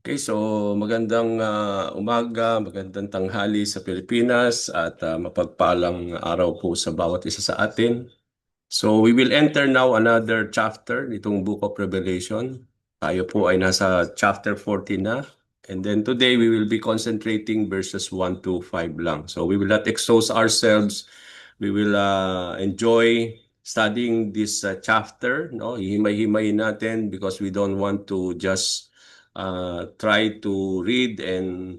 Okay, so magandang umaga, magandang tanghali sa Pilipinas at mapagpalang araw po sa bawat isa sa atin. So we will enter now another chapter nitong Book of Revelation. Tayo po ay nasa chapter 14 na. And then today we will be concentrating verses 1 to 5 lang. So we will not exhaust ourselves. We will enjoy studying this chapter. No? Hihimay-himayin natin because we don't want to just try to read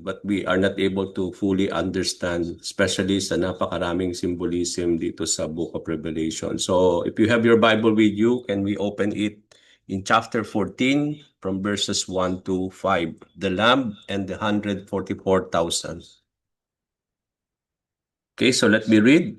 but we are not able to fully understand, especially sa napakaraming symbolism dito sa Book of Revelation. So if you have your Bible with you, can we open it in chapter 14 from verses 1 to 5, the Lamb and the 144,000. Okay, so let me read.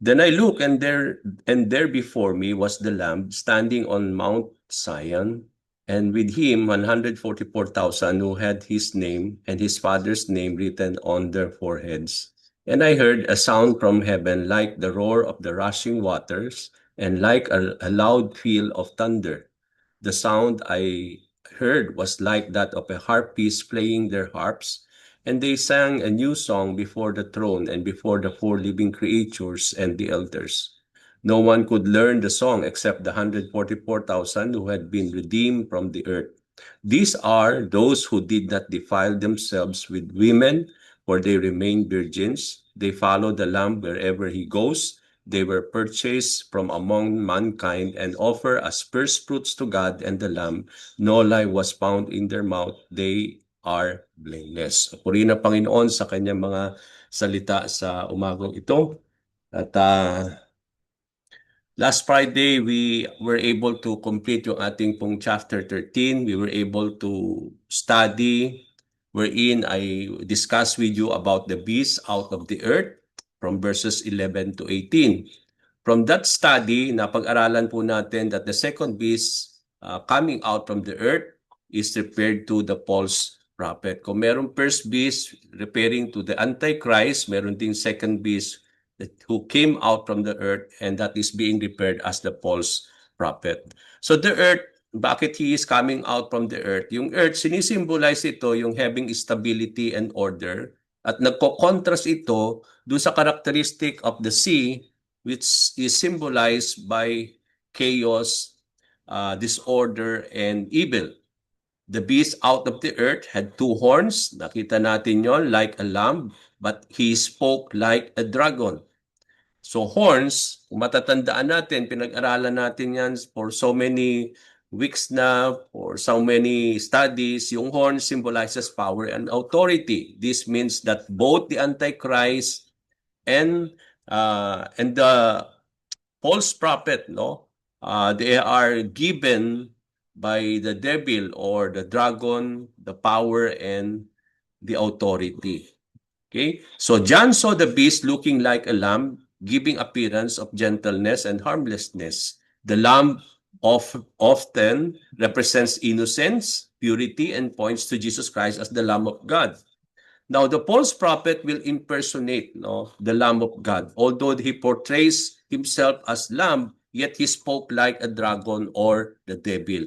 Then I looked, and there before me was the Lamb standing on Mount Zion, and with him 144,000 who had his name and his father's name written on their foreheads. And I heard a sound from heaven like the roar of the rushing waters, and like a loud peal of thunder. The sound I heard was like that of a harpist playing their harps, and they sang a new song before the throne and before the four living creatures and the elders. No one could learn the song except the 144,000 who had been redeemed from the earth. These are those who did not defile themselves with women, for they remain virgins. They follow the Lamb wherever he goes. They were purchased from among mankind and offer as first fruits to God and the Lamb. No lie was found in their mouth. They are blameless. Purihin ang Panginoon sa kanyang mga salita sa umagong ito. At last Friday, we were able to complete yung ating pong chapter 13. We were able to study wherein I discussed with you about the beast out of the earth from verses 11 to 18. From that study, napag-aralan po natin that the second beast coming out from the earth is referred to the false prophet. Kung merong first beast referring to the Antichrist, meron ding second beast who came out from the earth, and that is being referred as the false prophet. So the earth, bakit he is coming out from the earth? Yung earth, sinisimbolize ito yung having stability and order, at nagko-contrast ito doon sa characteristic of the sea, which is symbolized by chaos, disorder, and evil. The beast out of the earth had two horns. Nakita natin yon, like a lamb, but he spoke like a dragon. So horns, kung matatandaan natin, pinag-aralan natin yan for so many weeks na, for so many studies, yung horn symbolizes power and authority. This means that both the Antichrist and the false prophet, they are given by the devil or the dragon the power and the authority. Okay, so John saw the beast looking like a lamb, giving appearance of gentleness and harmlessness. The lamb often represents innocence, purity, and points to Jesus Christ as the Lamb of God. Now, the false prophet will impersonate the Lamb of God. Although he portrays himself as lamb, yet he spoke like a dragon or the devil.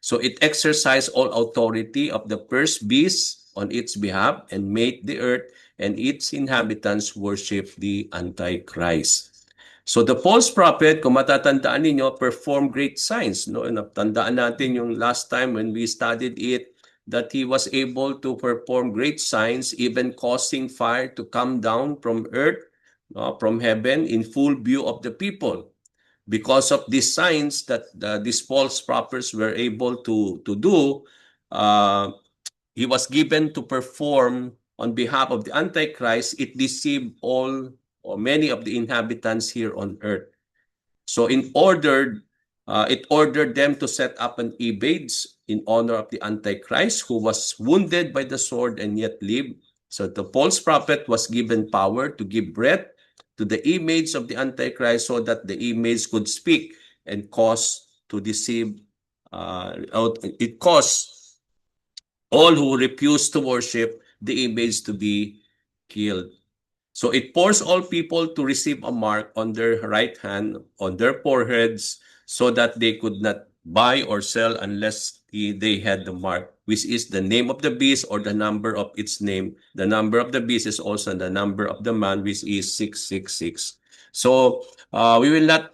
So it exercised all authority of the first beast on its behalf and made the earth and its inhabitants worship the Antichrist. So the false prophet, kung matatandaan ninyo, performed great signs. Natandaan natin yung last time when we studied it, that he was able to perform great signs, even causing fire to come down from earth, from heaven, in full view of the people. Because of these signs that these false prophets were able to do, he was given to perform on behalf of the Antichrist. It deceived all or many of the inhabitants here on earth. So it ordered them to set up an Ebades in honor of the Antichrist, who was wounded by the sword and yet lived. So the false prophet was given power to give breath to the image of the Antichrist so that the image could speak and cause to deceive. It caused all who refuse to worship the image to be killed. So it forced all people to receive a mark on their right hand, on their foreheads, so that they could not buy or sell unless they had the mark, which is the name of the beast or the number of its name. The number of the beast is also the number of the man, which is 666. So we will not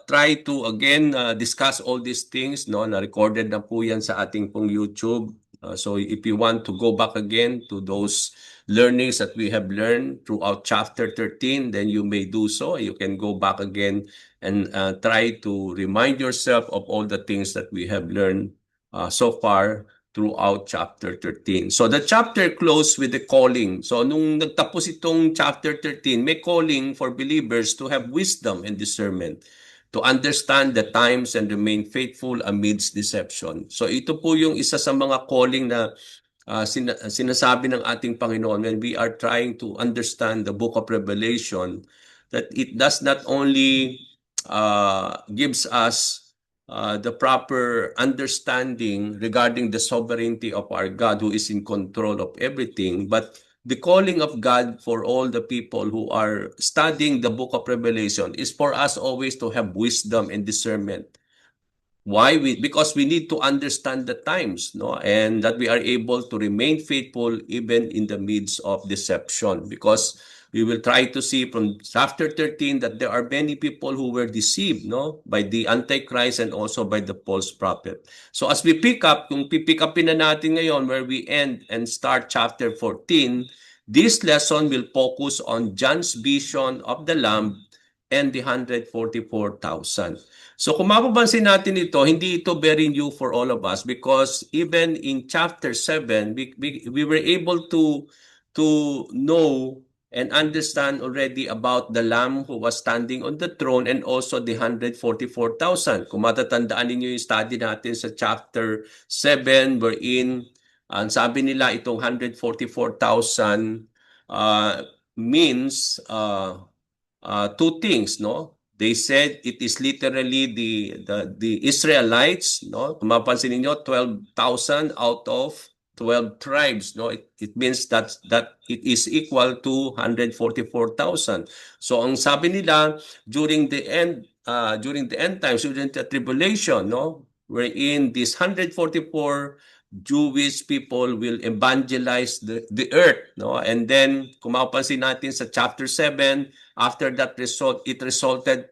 try to again discuss all these things, no, na recorded na po yan sa ating pong YouTube. So if you want to go back again to those learnings that we have learned throughout chapter 13, then you may do so. You can go back again and try to remind yourself of all the things that we have learned so far throughout chapter 13. So the chapter closed with the calling. So nung nagtapos itong chapter 13, may calling for believers to have wisdom and discernment, to understand the times and remain faithful amidst deception. So ito po yung isa sa mga calling na sinasabi ng ating Panginoon when we are trying to understand the book of Revelation, that it does not only gives us the proper understanding regarding the sovereignty of our God who is in control of everything, but the calling of God for all the people who are studying the book of Revelation is for us always to have wisdom and discernment. Why? Because we need to understand the times, no, and that we are able to remain faithful even in the midst of deception. Because we will try to see from chapter 13 that there are many people who were deceived, no, by the Antichrist and also by the false prophet. So as we pick up, kung pipick upin na natin ngayon where we end and start chapter 14, this lesson will focus on John's vision of the Lamb and the 144,000. So kung mapapansin natin ito, hindi ito very new for all of us because even in chapter 7, we were able to know and understand already about the Lamb who was standing on the throne and also the 144,000. Kung matatandaan ninyo yung study natin sa chapter 7 wherein ang sabi nila itong 144,000 means two things, no? They said it is literally the Israelites, no? Kung mapansin niyo 12,000 out of 12 tribes, no? It means that it is equal to 144,000. So ang sabi nila during the end times, during the tribulation, no? Wherein this 144 Jewish people will evangelize the earth, no? And then kung mapapansin natin sa chapter 7, after that it resulted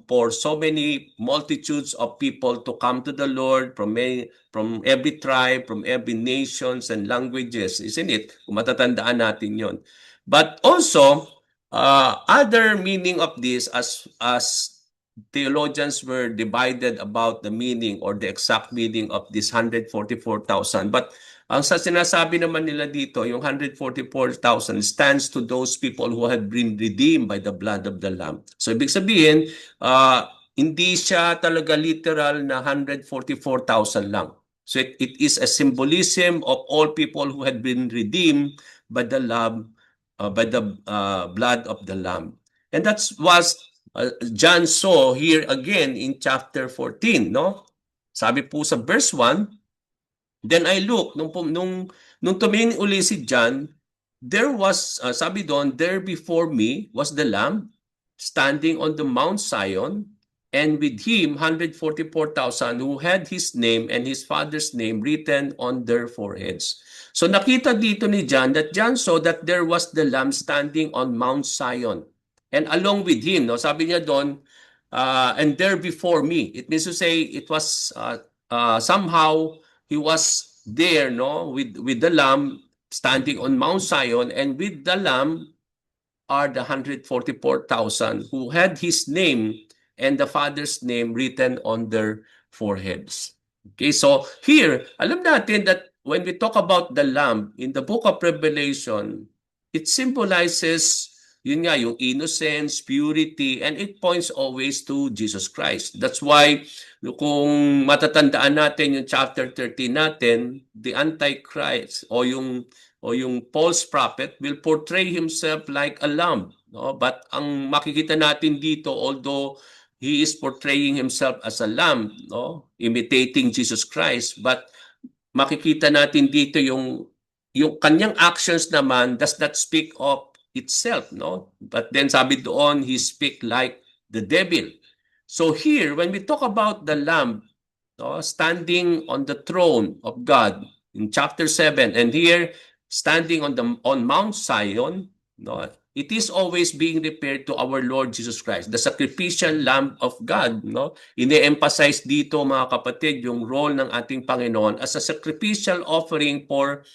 for so many multitudes of people to come to the Lord from every tribe, from every nations and languages, isn't it? Kung matatandaan natin yon. But also, other meaning of this as theologians were divided about the meaning or the exact meaning of this 144,000. But ang sa sinasabi naman nila dito, yung 144,000 stands to those people who have been redeemed by the blood of the Lamb. So ibig sabihin, hindi siya talaga literal na 144,000 lang. So it is a symbolism of all people who had been redeemed by the Lamb, by the blood of the Lamb. And that's what John saw here again in chapter 14, no? Sabi po sa verse 1, then I look, nung tumingin uli si John, there was, sabi doon, there before me was the Lamb standing on the Mount Zion, and with him 144,000 who had his name and his father's name written on their foreheads. So nakita dito ni John that John saw that there was the Lamb standing on Mount Zion. And along with him, no, sabi niya doon, and there before me. It means to say it was somehow he was there, no, with the Lamb standing on Mount Zion, and with the Lamb are the 144,000 who had his name and the Father's name written on their foreheads. Okay, so here, alam natin that when we talk about the Lamb in the book of Revelation, it symbolizes yun nga, yung innocence, purity, and it points always to Jesus Christ. That's why, kung matatandaan natin yung chapter 13 natin, the Antichrist o yung false prophet will portray himself like a lamb. No? But ang makikita natin dito, although he is portraying himself as a lamb, no? Imitating Jesus Christ, but makikita natin dito yung kanyang actions naman does not speak of itself, no? But then sabi doon, he speak like the devil. So here, when we talk about the Lamb, no, standing on the throne of God in chapter 7, and here standing on Mount Zion, no, it is always being referred to our Lord Jesus Christ, the sacrificial Lamb of God. No? Ine-emphasize dito mga kapatid yung role ng ating Panginoon as a sacrificial offering for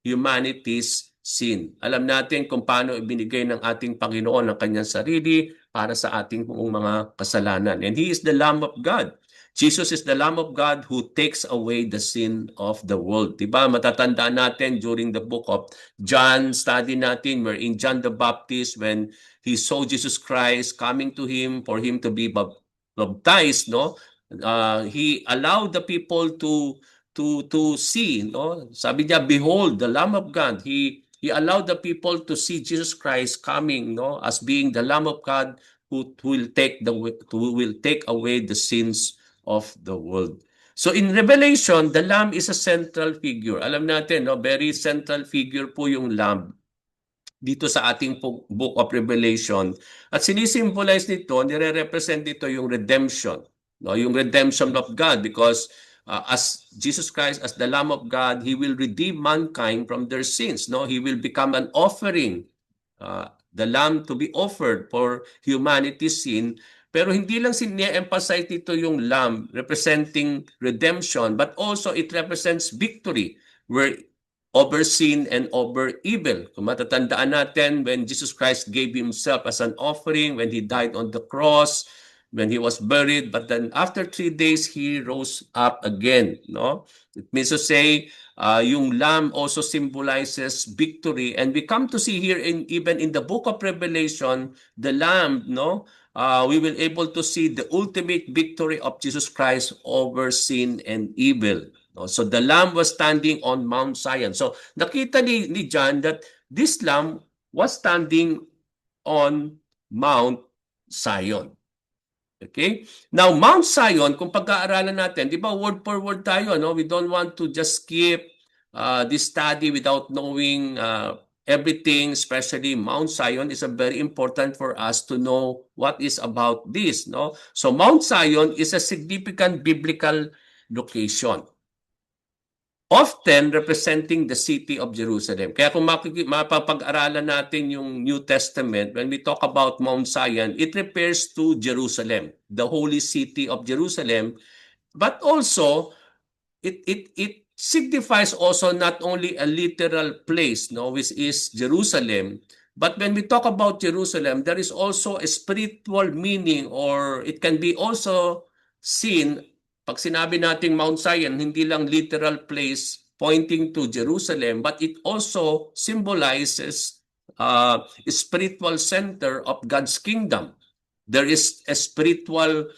humanity's sin. Alam natin kung paano ibinigay ng ating Panginoon ang kanyang sarili para sa ating mga kasalanan. And He is the Lamb of God. Jesus is the Lamb of God who takes away the sin of the world. Diba? Matatandaan natin during the book of John, study natin wherein John the Baptist, when he saw Jesus Christ coming to him for him to be baptized, no? He allowed the people to see, no? Sabi niya, behold the Lamb of God. He allowed the people to see Jesus Christ coming, no, as being the Lamb of God who will take away the sins of the world. So in Revelation, the Lamb is a central figure. Alam natin, no, very central figure po yung Lamb dito sa ating book of Revelation. At sinisimbolize nito, nire-represent dito yung redemption, no, yung redemption of God, because as Jesus Christ, as the Lamb of God, He will redeem mankind from their sins. No, He will become an offering, the Lamb to be offered for humanity's sin. Pero hindi lang sinia-emphasize dito yung Lamb representing redemption, but also it represents victory, where over sin and over evil. Kung matatandaan natin, when Jesus Christ gave Himself as an offering, when He died on the cross, when He was buried, but then after 3 days, He rose up again. No? It means to say, yung Lamb also symbolizes victory. And we come to see here, even in the book of Revelation, the Lamb, no? We will able to see the ultimate victory of Jesus Christ over sin and evil. So the Lamb was standing on Mount Zion. So nakita ni John that this Lamb was standing on Mount Zion. Okay? Now, Mount Zion, kung pag-aaralan natin, di ba word for word tayo, no? We don't want to just skip this study without knowing everything, especially Mount Zion is a very important for us to know what is about this, no? So Mount Zion is a significant biblical location, often representing the city of Jerusalem. Kaya kung mapapag-aralan natin yung New Testament, when we talk about Mount Zion, it refers to Jerusalem, the holy city of Jerusalem, but also it signifies also not only a literal place, no, which is Jerusalem, but when we talk about Jerusalem, there is also a spiritual meaning, or it can be also seen. Pag sinabi nating Mount Zion, hindi lang literal place pointing to Jerusalem, but it also symbolizes a spiritual center of God's kingdom. There is a spiritual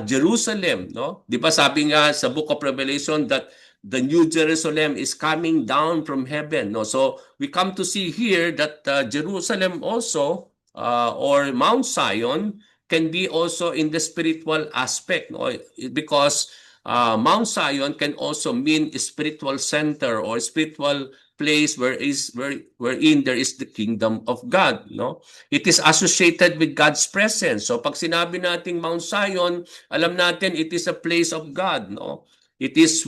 Jerusalem, no? Di ba sabi nga sa book of Revelation that the new Jerusalem is coming down from heaven, no? So we come to see here that Jerusalem also, or Mount Zion, can be also in the spiritual aspect, no? Because Mount Zion can also mean a spiritual center or spiritual place wherein there is the kingdom of God, no? It is associated with God's presence. So pag sinabi nating Mount Zion, alam natin it is a place of God, no? It is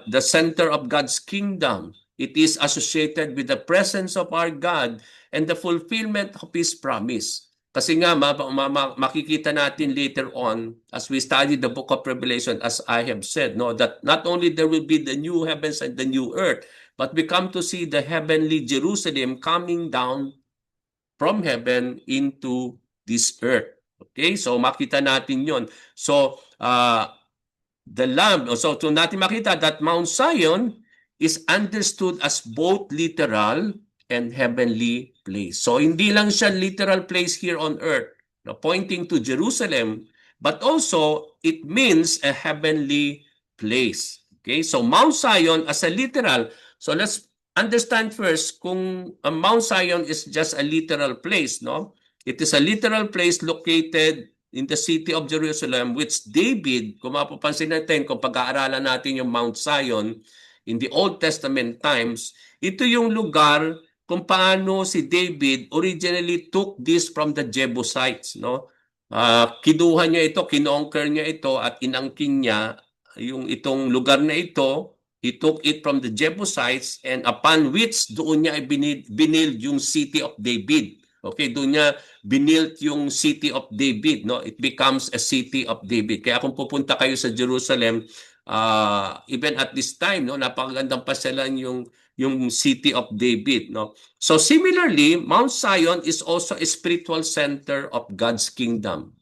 the center of God's kingdom. It is associated with the presence of our God and the fulfillment of His promise. Kasi nga, makikita natin later on as we study the book of Revelation, as I have said, no, that not only there will be the new heavens and the new earth, but we come to see the heavenly Jerusalem coming down from heaven into this earth. Okay? So makita natin yon. So the Lamb, so to natin makita that Mount Zion is understood as both literal and heavenly place. So hindi lang siya literal place here on earth, no, pointing to Jerusalem, but also it means a heavenly place. Okay? So Mount Zion as a literal. So let's understand first kung Mount Zion is just a literal place, no? It is a literal place located in the city of Jerusalem, which David, kung mapapansin natin, kung pag-aaralan natin yung Mount Zion in the Old Testament times, ito yung lugar kung paano si David originally took this from the Jebusites, no? Kinuha niya ito, kinonquer niya ito at inangkin niya yung itong lugar na ito, he took it from the Jebusites, and upon which doon niya binild yung city of David. Okay, doon niya binilt yung city of David, no? It becomes a city of David. Kaya kung pupunta kayo sa Jerusalem, even at this time, no, napakagandang pasyalan yung city of David, no? So similarly, Mount Zion is also a spiritual center of God's kingdom.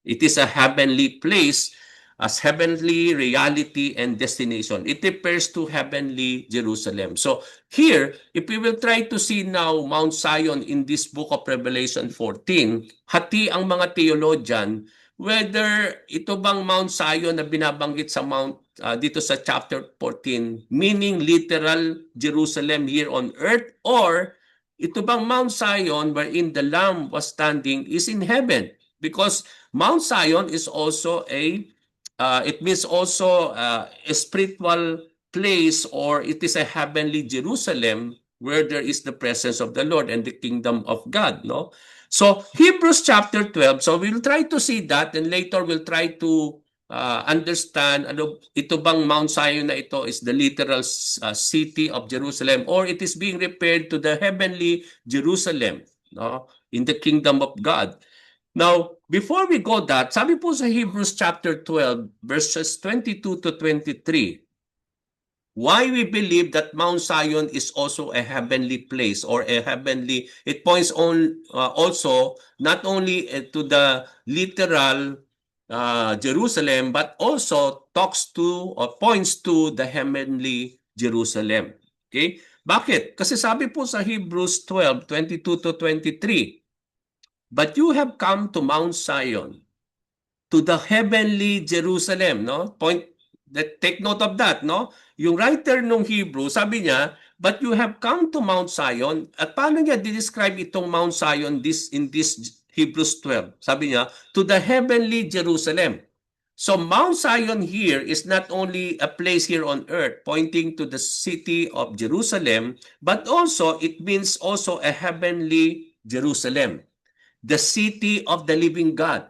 It is a heavenly place, as heavenly reality and destination. It refers to heavenly Jerusalem. So here, if we will try to see now Mount Zion in this book of Revelation 14, hati ang mga theologian whether ito bang Mount Zion na binabanggit sa dito sa chapter 14, meaning literal Jerusalem here on earth, or ito bang Mount Zion wherein the Lamb was standing is in heaven? Because Mount Zion is also it means also a spiritual place, or it is a heavenly Jerusalem where there is the presence of the Lord and the kingdom of God, no? So Hebrews chapter 12, so we'll try to see that, and later we'll try to understand ito bang Mount Zion na ito is the literal city of Jerusalem, or it is being referred to the heavenly Jerusalem, no, in the kingdom of God. Now, before we go that, sabi po sa Hebrews chapter 12, verses 22 to 23, why we believe that Mount Zion is also a heavenly place, or a heavenly, it points on also not only to the literal Jerusalem, but also talks to or points to the heavenly Jerusalem. Okay? Bakit? Kasi sabi po sa Hebrews 12, 22 to 23, but you have come to Mount Zion, to the heavenly Jerusalem, no? Take note of that, no? Yung writer ng Hebrew, sabi niya, but you have come to Mount Zion. At paano niya describe itong Mount Zion in this Hebrews 12? Sabi niya, to the heavenly Jerusalem. So Mount Zion here is not only a place here on earth pointing to the city of Jerusalem, but also it means also a heavenly Jerusalem, the city of the living God.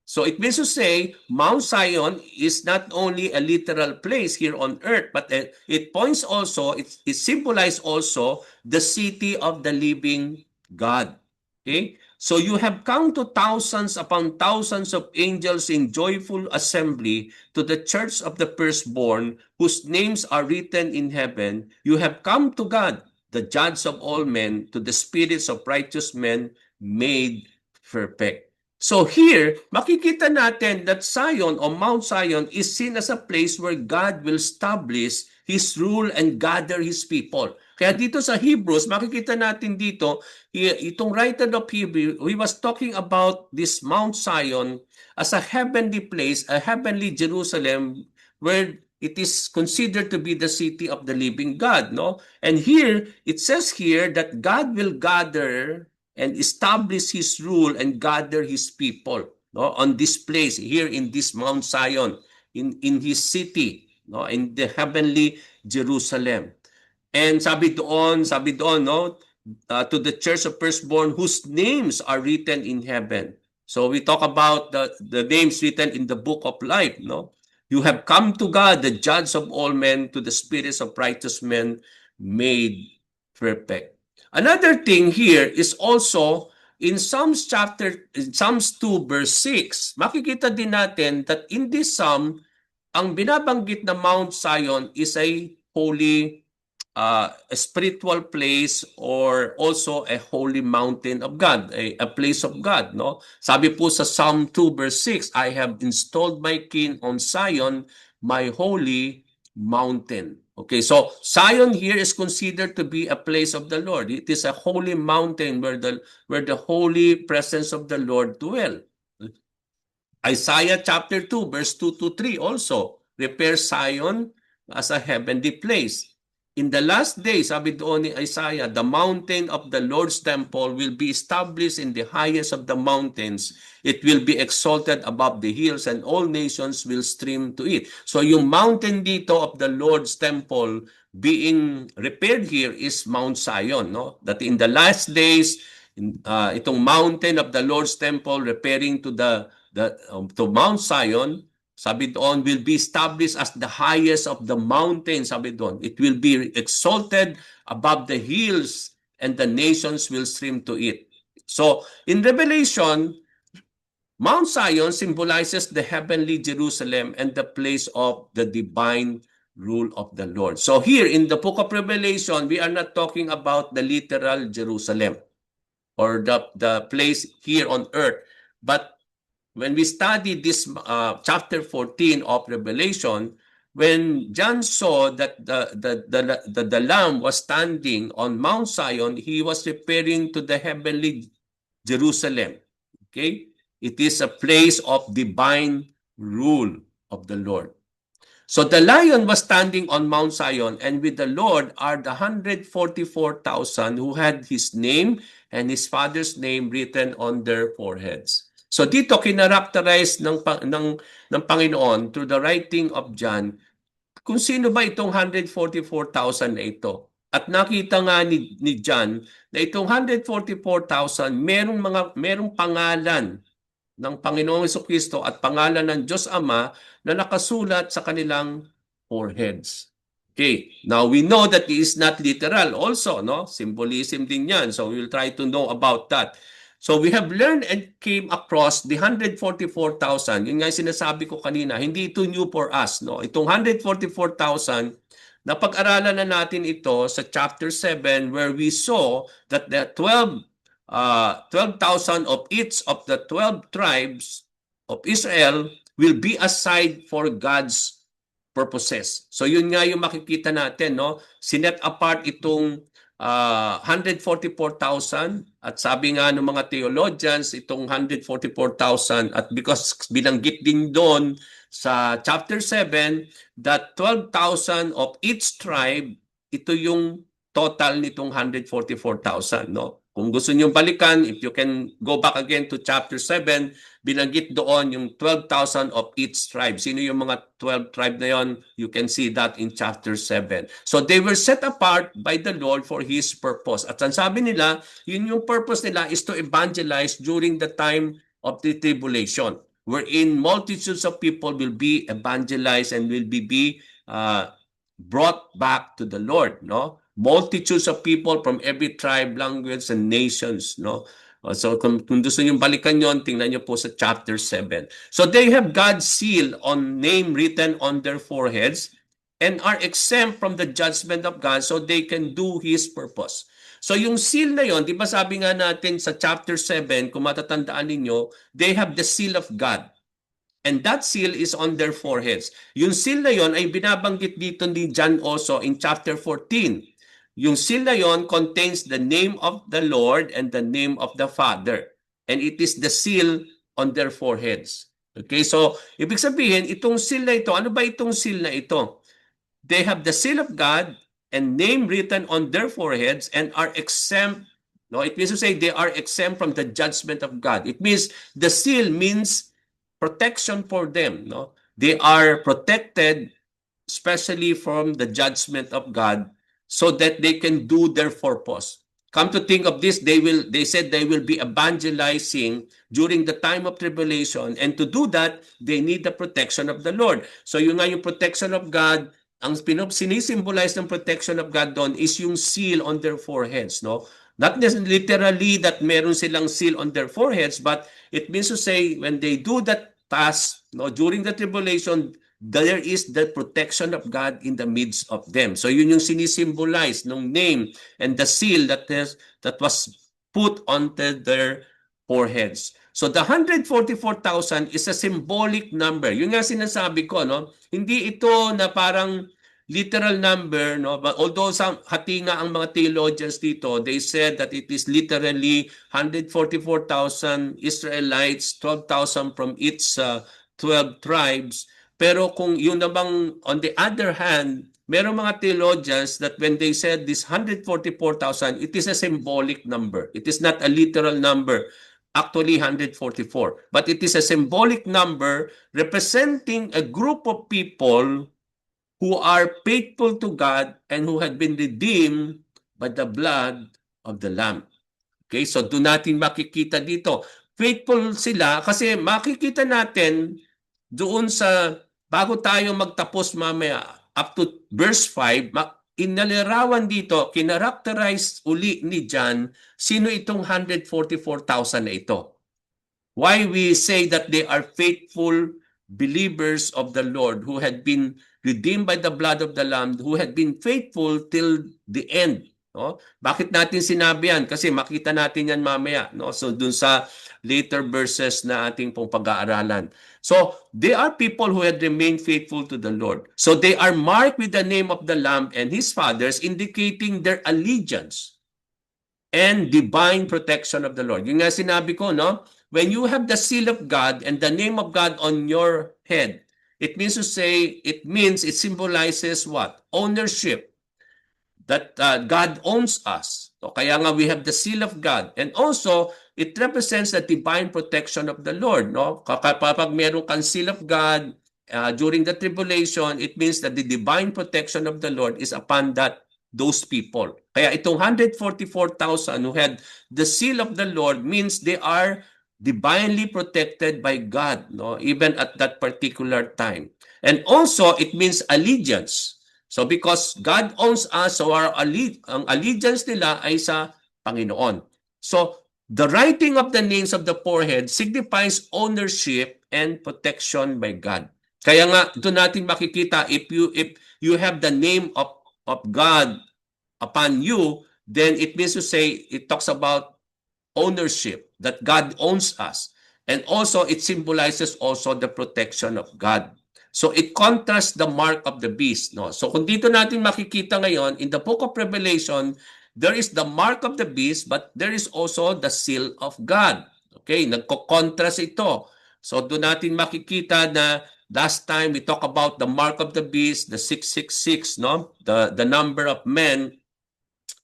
So it means to say Mount Zion is not only a literal place here on earth, but it points also, it symbolizes also the city of the living God. Okay? So you have come to thousands upon thousands of angels in joyful assembly to the church of the firstborn, whose names are written in heaven. You have come to God, the judge of all men, to the spirits of righteous men made perfect. So here, makikita natin that Zion o Mount Zion is seen as a place where God will establish His rule and gather His people. Kaya dito sa Hebrews, makikita natin dito, itong writer of Hebrews, he was talking about this Mount Zion as a heavenly place, a heavenly Jerusalem, where it is considered to be the city of the living God, no? And here, it says here that God will gather and establish His rule and gather His people, no, on this place here in this Mount Zion, in His city, no, in the heavenly Jerusalem. And sabi doon, no, to the church of firstborn whose names are written in heaven. So we talk about the names written in the book of life, no? You have come to God, the judge of all men, to the spirits of righteous men made perfect. Another thing here is also in Psalms 2 verse 6, makikita din natin that in this psalm, ang binabanggit na Mount Zion is a holy, a spiritual place, or also a holy mountain of God, a place of God, no? Sabi po sa Psalm 2 verse 6, I have installed my king on Zion, my holy mountain. Okay, so Zion here is considered to be a place of the Lord. It is a holy mountain where the holy presence of the Lord dwell. Isaiah chapter 2 verse 2 to 3 also refers Zion as a heavenly place. In the last days, sabi doon ni Isaiah, the mountain of the Lord's temple will be established in the highest of the mountains. It will be exalted above the hills, and all nations will stream to it. So yung mountain dito of the Lord's temple being repaired here is Mount Zion, no? That in the last days, itong mountain of the Lord's temple repairing to to Mount Zion, Sabi doon, will be established as the highest of the mountains. Sabi doon, it will be exalted above the hills and the nations will stream to it. So, in Revelation, Mount Zion symbolizes the heavenly Jerusalem and the place of the divine rule of the Lord. So here in the book of Revelation, we are not talking about the literal Jerusalem or the place here on earth. But when we study this chapter 14 of Revelation, when John saw that the Lamb was standing on Mount Zion, he was referring to the heavenly Jerusalem. Okay? It is a place of divine rule of the Lord. So the lion was standing on Mount Zion, and with the Lord are the 144,000 who had his name and his father's name written on their foreheads. So dito kinarakterize ng Panginoon through the writing of John kung sino ba itong 144,000 na ito. At nakita nga ni John na itong 144,000 merong pangalan ng Panginoong Jesucristo at pangalan ng Diyos Ama na nakasulat sa kanilang foreheads. Okay, now we know that it is not literal also, no? Symbolism din yan. So we will try to know about that. So we have learned and came across the 144,000. Yun nga yung sinasabi ko kanina, hindi ito new for us, no? Itong 144,000, napag-aralan na natin ito sa chapter 7 where we saw that the 12,000 of each of the 12 tribes of Israel will be assigned for God's purposes. So yun nga yung makikita natin, no? Sinet apart itong 144,000 at sabi nga ng mga theologians itong 144,000 at because binanggit din doon sa chapter 7 that 12,000 of each tribe, ito yung total nitong 144,000, no? Kung gusto niyo balikan, if you can go back again to chapter 7, binanggit doon yung 12,000 of each tribe. Sino yung mga 12 tribe na yon? You can see that in chapter 7. So they were set apart by the Lord for His purpose. At ang sabi nila, yun yung purpose nila is to evangelize during the time of the tribulation, wherein multitudes of people will be evangelized and will be brought back to the Lord, no? Multitudes of people from every tribe, language, and nations, no? So kung gusto niyo balikan yon, tingnan niyo po sa chapter 7. So they have God's seal on name written on their foreheads and are exempt from the judgment of God so they can do His purpose. So yung seal na yon, di ba sabi nga natin sa chapter 7, kung matatandaan ninyo, they have the seal of God. And that seal is on their foreheads. Yung seal na yon ay binabanggit dito ni John also in chapter 14. Yung seal na yon contains the name of the Lord and the name of the Father. And it is the seal on their foreheads. Okay, so ibig sabihin, itong seal na ito, ano ba itong seal na ito? They have the seal of God and name written on their foreheads and are exempt. No, it means to say they are exempt from the judgment of God. It means the seal means protection for them. No, they are protected, especially from the judgment of God, so that they can do their purpose. Come to think of this, they said they will be evangelizing during the time of tribulation, and to do that, they need the protection of the Lord. So yung nga yung protection of God, ang sinisimbolize ng protection of God doon is yung seal on their foreheads, no? Not literally that meron silang seal on their foreheads, but it means to say when they do that task, no, during the tribulation, there is the protection of God in the midst of them. So yun yung sinisimbolize ng name and the seal that was put onto their foreheads. So the 144,000 is a symbolic number. Yun nga sinasabi ko, no? Hindi ito na parang literal number, no? But although hati nga ang mga theologians dito, they said that it is literally 144,000 Israelites, 12,000 from each 12 tribes. Pero kung yun namang, on the other hand, merong mga theologians that when they said this 144,000, it is a symbolic number. It is not a literal number. Actually, 144. But it is a symbolic number representing a group of people who are faithful to God and who had been redeemed by the blood of the Lamb. Okay, so doon natin makikita dito. Faithful sila kasi makikita natin doon sa, bago tayo magtapos mamaya, up to verse 5, inalarawan dito, kinarakterize uli ni John, sino itong 144,000 na ito. Why we say that they are faithful believers of the Lord who had been redeemed by the blood of the Lamb, who had been faithful till the end. No? Bakit natin sinabi yan? Kasi makita natin yan mamaya. No? So dun sa later verses na ating pong pag-aaralan. So they are people who had remained faithful to the Lord. So they are marked with the name of the Lamb and his fathers, indicating their allegiance and divine protection of the Lord. Yung nga sinabi ko, no? When you have the seal of God and the name of God on your head, it means to say, it symbolizes what? Ownership. That God owns us. So kaya nga we have the seal of God. And also, it represents the divine protection of the Lord. No? Kapag meron kang seal of God during the tribulation, it means that the divine protection of the Lord is upon those people. Kaya itong 144,000 who had the seal of the Lord means they are divinely protected by God, no? Even at that particular time. And also, it means allegiance. So because God owns us, so ang allegiance nila ay sa Panginoon. So the writing of the names of the forehead signifies ownership and protection by God. Kaya nga doon natin makikita if you have the name of God upon you, then it means to say it talks about ownership, that God owns us. And also it symbolizes also the protection of God. So it contrasts the mark of the beast. No? So kung dito natin makikita ngayon, in the book of Revelation, there is the mark of the beast, but there is also the seal of God. Okay, nagko-contrast ito. So doon natin makikita na last time we talk about the mark of the beast, the 666, no? The number of men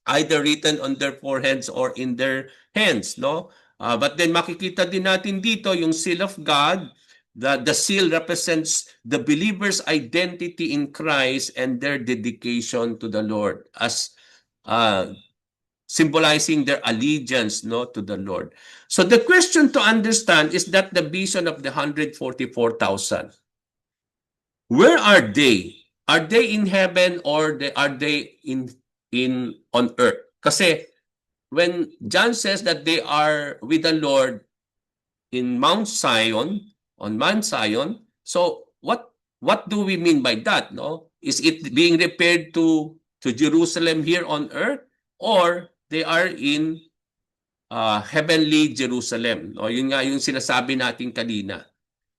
either written on their foreheads or in their hands, no? But then makikita din natin dito yung seal of God. The seal represents the believer's identity in Christ and their dedication to the Lord as symbolizing their allegiance, no, to the Lord. So the question to understand is that the vision of the 144,000. Where are they? Are they in heaven or are they in on earth? Kasi when John says that they are with the Lord in Mount Zion, on Mount Zion, so what do we mean by that? No, is it being referred to Jerusalem here on earth, or they are in heavenly Jerusalem? No, yun nga yung sinasabi natin kanina.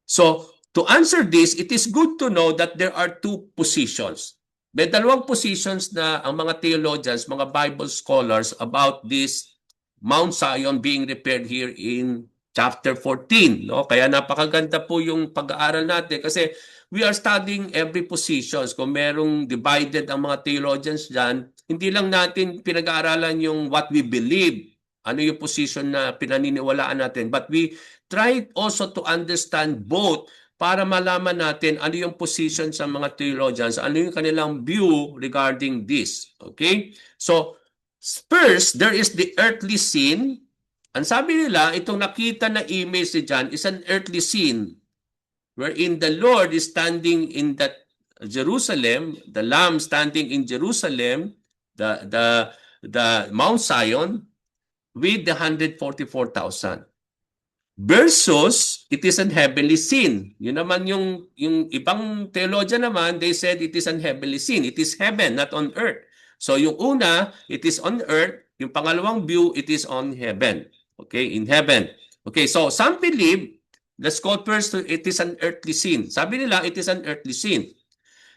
So to answer this, it is good to know that there are two positions. May dalawang positions na ang mga theologians, mga Bible scholars about this Mount Zion being referred here in chapter 14. No? Kaya napakaganda po yung pag-aaral natin kasi we are studying every positions. Kung merong divided ang mga theologians dyan, hindi lang natin pinag-aaralan yung what we believe, ano yung position na pinaniniwalaan natin, but we try also to understand both para malaman natin ano yung position sa mga theologians, ano yung kanilang view regarding this. Okay? So, first, there is the earthly scene. Ang sabi nila, itong nakita na image si John is an earthly scene wherein the Lord is standing in that Jerusalem, the Lamb standing in Jerusalem, the Mount Zion, with the 144,000. Versus, it is an heavenly scene. Yun naman yung ibang theologian naman, they said it is an heavenly scene. It is heaven, not on earth. So yung una, it is on earth. Yung pangalawang view, it is on heaven. Okay, in heaven. Okay, so some believe, let's go first to it is an earthly scene. Sabi nila, it is an earthly scene.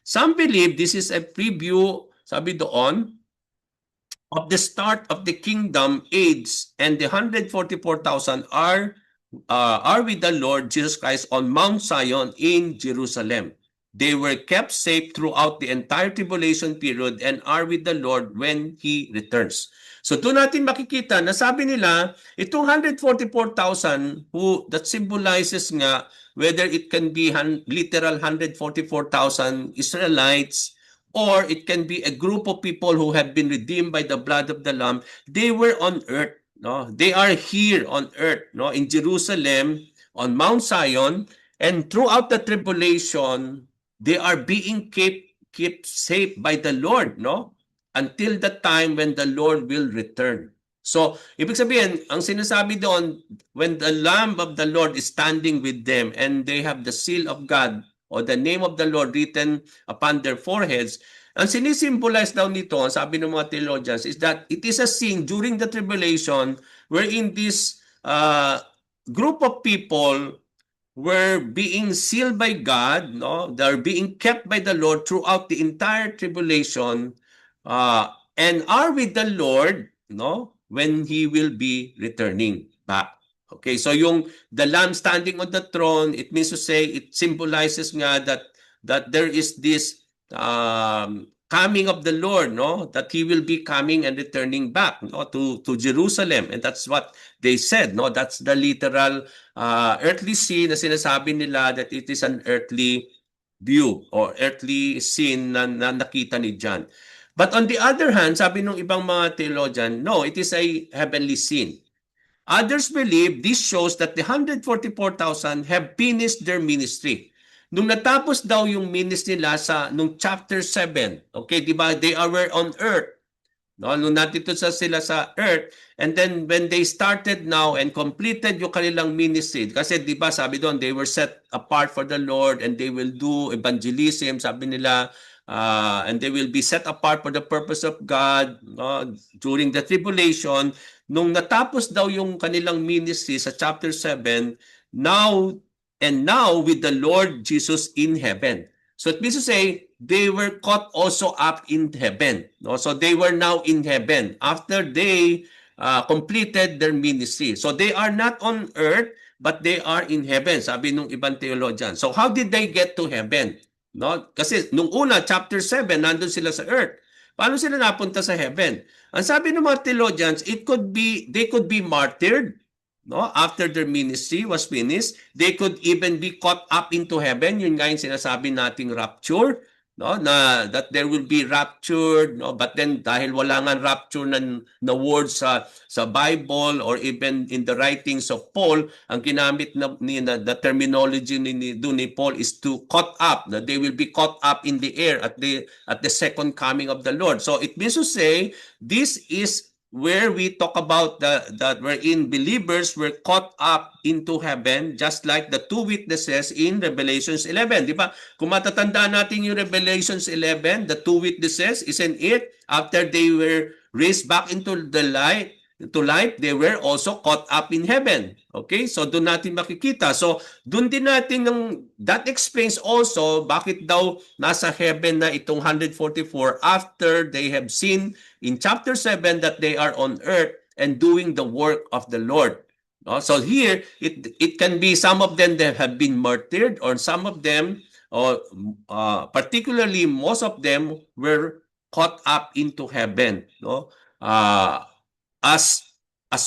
Some believe this is a preview, sabi doon, of the start of the kingdom age, and the 144,000 are with the Lord Jesus Christ on Mount Zion in Jerusalem. They were kept safe throughout the entire tribulation period and are with the Lord when He returns. So doon natin makikita na sabi nila, itong 144,000 that symbolizes nga whether it can be literal 144,000 Israelites or it can be a group of people who have been redeemed by the blood of the Lamb, they were on earth. No, they are here on earth, no, in Jerusalem, on Mount Zion, And throughout the tribulation, they are being kept safe by the Lord, no? Until the time when the Lord will return. So, ibig sabihin, ang sinasabi doon, when the Lamb of the Lord is standing with them and they have the seal of God or the name of the Lord written upon their foreheads, ang sinisimbolize daw nito, sabi ng mga theologians, is that it is a scene during the tribulation wherein this group of people were being sealed by God, no? They're being kept by the Lord throughout the entire tribulation, and are with the Lord, no? When He will be returning back. Okay, so yung the Lamb standing on the throne, it means to say, it symbolizes nga that there is this coming of the Lord, no? That He will be coming and returning back, no? To Jerusalem, and that's what they said, no? That's the literal earthly scene na sinasabi nila, that it is an earthly view or earthly scene na nakita ni John. But on the other hand, sabi ng ibang mga theologian, no, it is a heavenly scene. Others believe this shows that the 144,000 have finished their ministry. Nung natapos daw yung ministry nila nung chapter 7, okay, di ba, they were on earth. No, nung nandito sila sa earth, and then when they started now and completed yung kanilang ministry, kasi di ba sabi doon, they were set apart for the Lord and they will do evangelism, sabi nila, and they will be set apart for the purpose of God, no, during the tribulation. Nung natapos daw yung kanilang ministry sa chapter 7, now with the Lord Jesus in heaven. So it means to say, they were caught also up in heaven. No? So they were now in heaven after they completed their ministry. So they are not on earth, but they are in heaven, sabi nung ibang theologian. So how did they get to heaven? No? Kasi nung una, chapter 7, nandun sila sa earth. Paano sila napunta sa heaven? Ang sabi ng mga theologians, they could be martyred, no, after their ministry was finished. They could even be caught up into heaven. Yun nga yung sinasabi nating rapture, no, na that there will be raptured, no, but then dahil wala nga rapture na words sa Bible or even in the writings of Paul, ang ginamit na the terminology ni Paul is to caught up, that they will be caught up in the air at the second coming of the Lord. So it means to say, this is where we talk about that wherein believers were caught up into heaven, just like the two witnesses in Revelations 11. Di ba? Kung matatandaan natin yung Revelations 11, the two witnesses, isn't it? After they were raised back into the light, to life, they were also caught up in heaven. Okay? So doon natin makikita. So doon din natin that explains also bakit daw nasa heaven na itong 144 after they have seen in chapter 7 that they are on earth and doing the work of the Lord. No? So here, it can be some of them that have been martyred, or some of them, or particularly most of them, were caught up into heaven. No? As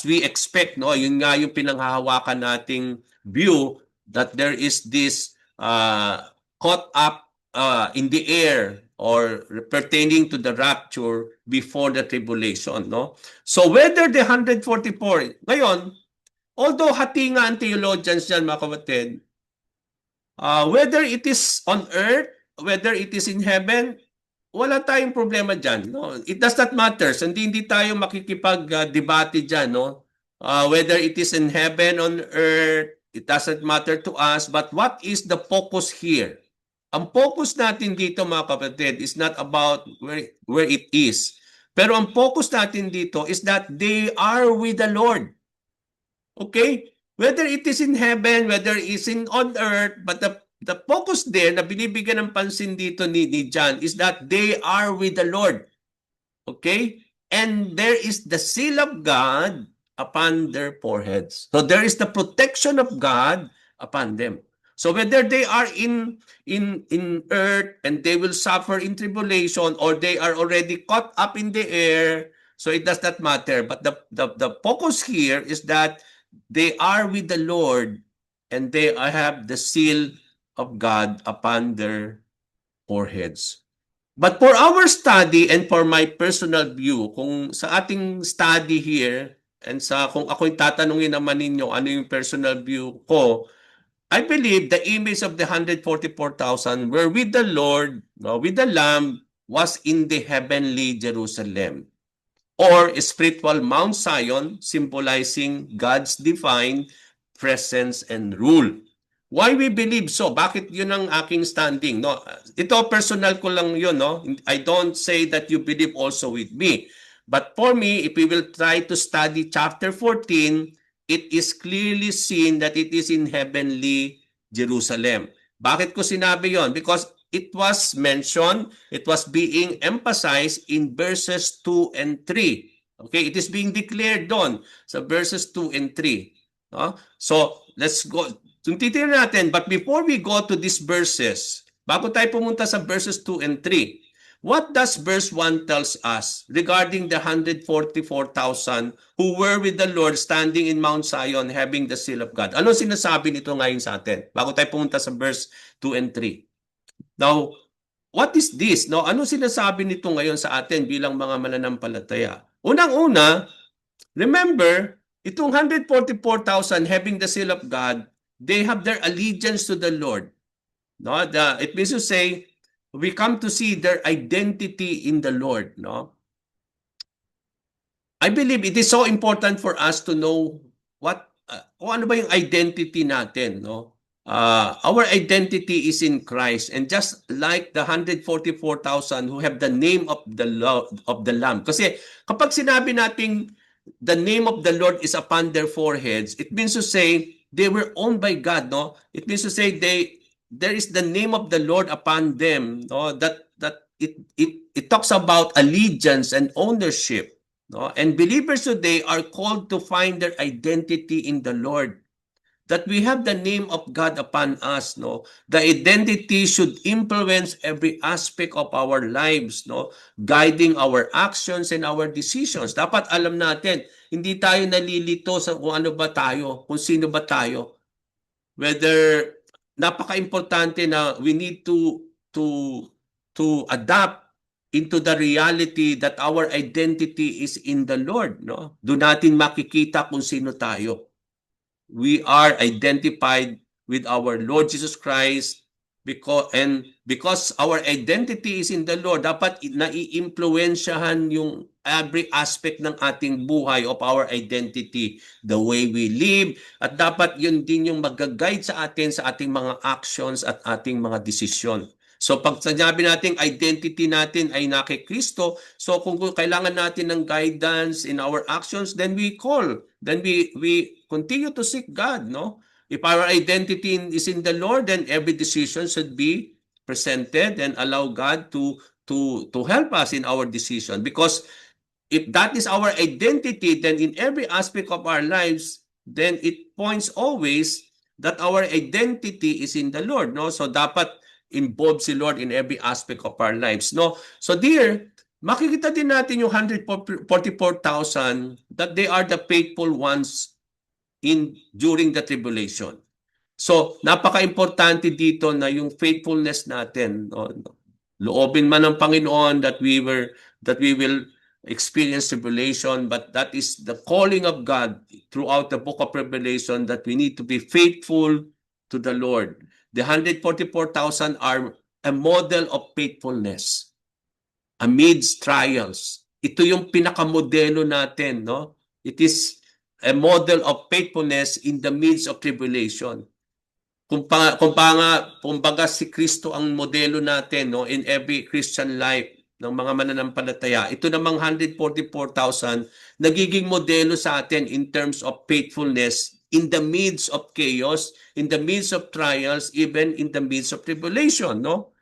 we expect, no, yun nga yung pinanghahawakan nating view, that there is this caught up in the air or pertaining to the rapture before the tribulation, no? So whether the 144, ngayon, although hati nga ang theologians dyan, mga kapatid, whether it is on earth, whether it is in heaven, wala tayong problema dyan. No? It does not matter. Hindi tayo makikipag-debate dyan. No? Whether it is in heaven, on earth, it doesn't matter to us. But what is the focus here? Ang focus natin dito, mga kapatid, is not about where it is. Pero ang focus natin dito is that they are with the Lord. Okay? Whether it is in heaven, whether it is on earth, but the focus there na binibigyan ng pansin dito ni John is that they are with the Lord. Okay? And there is the seal of God upon their foreheads. So there is the protection of God upon them. So whether they are in earth and they will suffer in tribulation, or they are already caught up in the air, so it does not matter. But the focus here is that they are with the Lord and they have the seal of God upon their foreheads. But for our study and for my personal view, kung sa ating study here, and kung ako'y tatanungin naman ninyo ano yung personal view ko, I believe the image of the 144,000 were with the Lord, with the Lamb, was in the heavenly Jerusalem, or spiritual Mount Zion, symbolizing God's divine presence and rule. Why we believe so? Bakit yun ang aking standing? No? Ito, personal ko lang yun. No? I don't say that you believe also with me. But for me, if we will try to study chapter 14, it is clearly seen that it is in heavenly Jerusalem. Bakit ko sinabi yon? Because it was mentioned, it was being emphasized in verses 2 and 3. Okay, it is being declared doon sa verses 2 and 3. No? So, let's go. So, titignan natin, but before we go to these verses, bago tayo pumunta sa verses 2 and 3, what does verse 1 tells us regarding the 144,000 who were with the Lord standing in Mount Zion having the seal of God? Ano sinasabi nito ngayon sa atin? Bago tayo pumunta sa verse 2 and 3. Now, what is this? No, ano sinasabi nito ngayon sa atin bilang mga mananampalataya? Unang-una, remember, itong 144,000 having the seal of God, they have their allegiance to the Lord. No, it means to say, we come to see their identity in the Lord. No, I believe it is so important for us to know what, ano ba yung identity natin. No, our identity is in Christ, and just like the 144,000 who have the name of the Lamb. Kasi kapag sinabi nating the name of the Lord is upon their foreheads, it means to say they were owned by God, no? It means to say there is the name of the Lord upon them, no? That it talks about allegiance and ownership, no? And believers today are called to find their identity in the Lord. That we have the name of God upon us, no? The identity should influence every aspect of our lives, no? Guiding our actions and our decisions. Dapat alam natin, hindi tayo nalilito sa kung ano ba tayo, kung sino ba tayo. Whether napaka-importante na we need to adapt into the reality that our identity is in the Lord, no? Doon natin makikita kung sino tayo. We are identified with our Lord Jesus Christ because our identity is in the Lord, dapat nai-impluwensyahan yung every aspect ng ating buhay of our identity, the way we live, at dapat yun din yung mag-guide sa atin sa ating mga actions at ating mga desisyon. So pag sinabi natin identity natin ay na kay Kristo, so kung kailangan natin ng guidance in our actions, then we continue to seek God, no? If our identity is in the Lord, then every decision should be presented and allow God to help us in our decision. Because if that is our identity, then in every aspect of our lives, then it points always that our identity is in the Lord, no? So dapat involve si Lord in every aspect of our lives, no? So dear, makikita din natin yung 144,000 that they are the faithful ones during the tribulation. So, napaka-importante dito na yung faithfulness natin, no? Loobin man ng Panginoon that we will experience tribulation, but that is the calling of God throughout the book of Revelation that we need to be faithful to the Lord. The 144,000 are a model of faithfulness amidst trials. Ito yung pinakamodelo natin, no? It is a model of faithfulness in the midst of tribulation. Kumbaga si Kristo ang modelo natin, no, in every Christian life ng mga mananampalataya. Ito namang 144,000 nagiging modelo sa atin in terms of faithfulness in the midst of chaos, in the midst of trials, even in the midst of tribulation, no?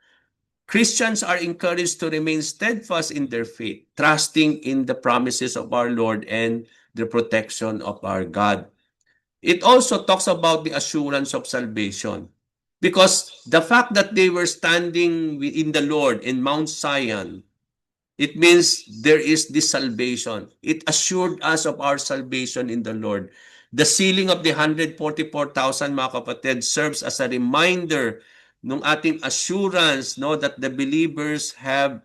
Christians are encouraged to remain steadfast in their faith, trusting in the promises of our Lord and the protection of our God. It also talks about the assurance of salvation, because the fact that they were standing in the Lord in Mount Zion, it means there is this salvation. It assured us of our salvation in the Lord. The sealing of the 144,000, mga kapatid, serves as a reminder ng ating assurance, no, that the believers have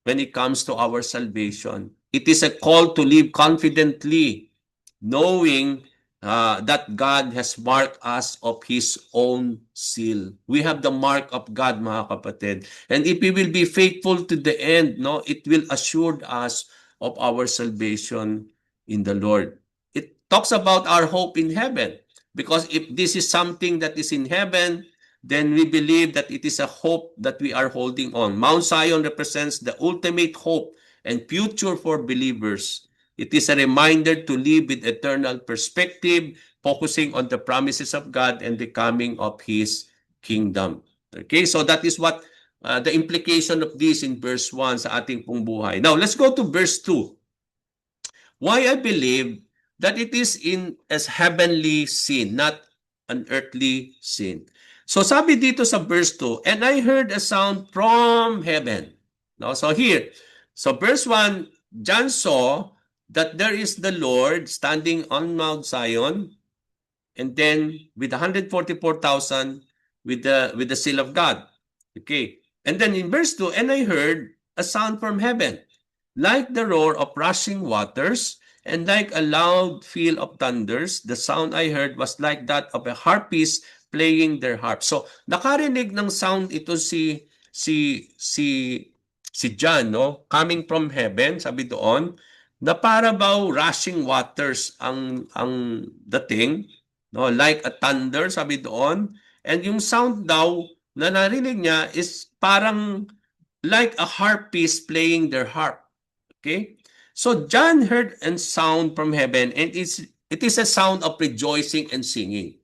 when it comes to our salvation. It is a call to live confidently, knowing that God has marked us of His own seal. We have the mark of God, mga kapatid. And if we will be faithful to the end, no, it will assure us of our salvation in the Lord. It talks about our hope in heaven. Because if this is something that is in heaven, then we believe that it is a hope that we are holding on. Mount Zion represents the ultimate hope and future for believers. It is a reminder to live with eternal perspective, focusing on the promises of God and the coming of His kingdom. Okay, so that is what the implication of this in verse 1 sa ating pong buhay. Now, let's go to verse 2. Why I believe that it is in as heavenly sin, not an earthly sin. So sabi dito sa verse 2, and I heard a sound from heaven. No, so here, so verse 1, John saw that there is the Lord standing on Mount Zion, and then with 144,000 with the seal of God. Okay. And then in verse 2, and I heard a sound from heaven, like the roar of rushing waters, and like a loud peal of thunders. The sound I heard was like that of a harpist playing their harp. So nakarinig ng sound ito si John, no, coming from heaven, sabi doon, na para baw rushing waters ang dating, no, like a thunder, sabi doon. And yung sound daw na narinig niya is parang like a harpist playing their harp. Okay? So John heard a sound from heaven, and it is a sound of rejoicing and singing.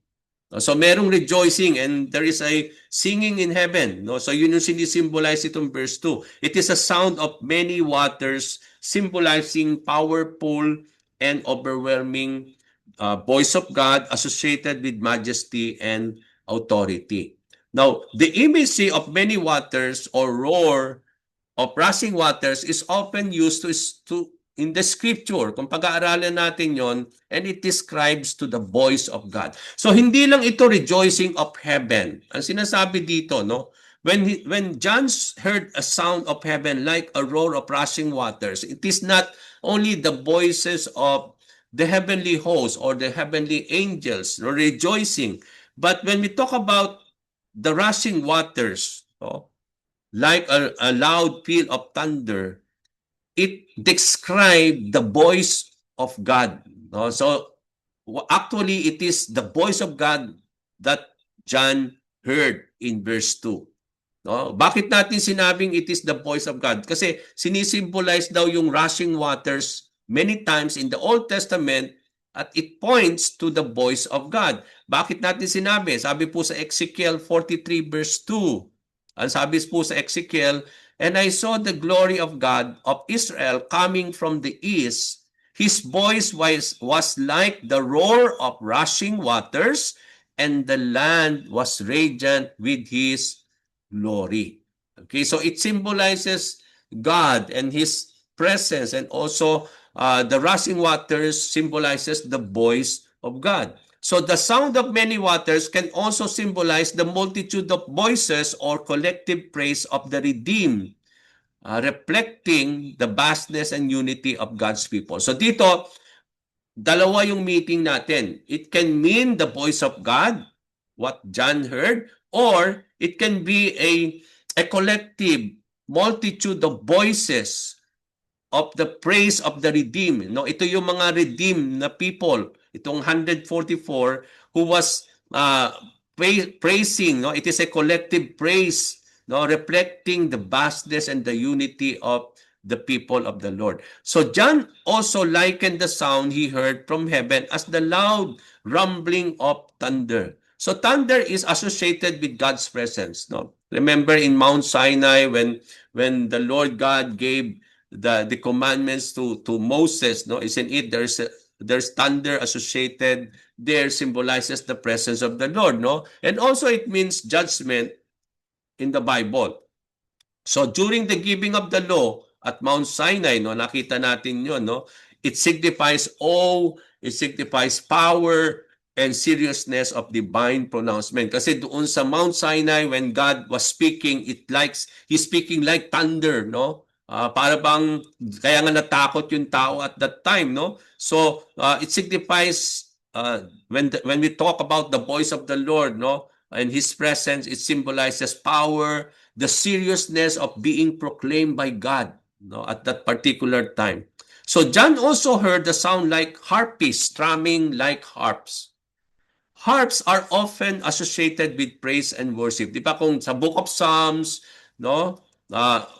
So merong rejoicing and there is a singing in heaven. No? So yun yung sinisimbolize itong verse 2. It is a sound of many waters symbolizing powerful and overwhelming voice of God associated with majesty and authority. Now, the imagery of many waters or roar of rushing waters is often used to in the scripture. Kung pag-aaralan natin yon, and it describes to the voice of God. So hindi lang ito rejoicing of heaven. Ang sinasabi dito, no, when John heard a sound of heaven like a roar of rushing waters, it is not only the voices of the heavenly host or the heavenly angels rejoicing, but when we talk about the rushing waters, like a loud peal of thunder, it describes the voice of God. No? So actually, it is the voice of God that John heard in verse 2. No? Bakit natin sinabing it is the voice of God? Kasi sinisimbolize daw yung rushing waters many times in the Old Testament at it points to the voice of God. Bakit natin sinabi? Sabi po sa Ezekiel 43 verse 2. Ang sabi po sa Ezekiel, and I saw the glory of God of Israel coming from the east. His voice was like the roar of rushing waters, and the land was radiant with His glory. Okay, so it symbolizes God and His presence, and also the rushing waters symbolizes the voice of God. So the sound of many waters can also symbolize the multitude of voices or collective praise of the redeemed, reflecting the vastness and unity of God's people. So dito, dalawa yung meeting natin. It can mean the voice of God, what John heard, or it can be a collective multitude of voices of the praise of the redeemed. No, ito yung mga redeemed na people, itong 144 who was praising, no, it is a collective praise, no, reflecting the vastness and the unity of the people of the Lord. So John also likened the sound he heard from heaven as the loud rumbling of thunder. So thunder is associated with God's presence. No, remember in Mount Sinai when the Lord God gave the commandments to Moses. No, isn't it? There's thunder associated there, symbolizes the presence of the Lord. No, and also it means judgment in the Bible. So during the giving of the law at Mount Sinai, no, nakita natin yun, no, it signifies awe, it signifies power and seriousness of divine pronouncement. Kasi doon sa Mount Sinai, when God was speaking, He's speaking like thunder, no? Para bang, kaya nga natakot yung tao at that time, no? So, it signifies when we talk about the voice of the Lord, no, and His presence, it symbolizes power, the seriousness of being proclaimed by God, no, at that particular time. So John also heard the sound like harpists strumming like harps. Harps are often associated with praise and worship. Di ba kung sa Book of Psalms, no?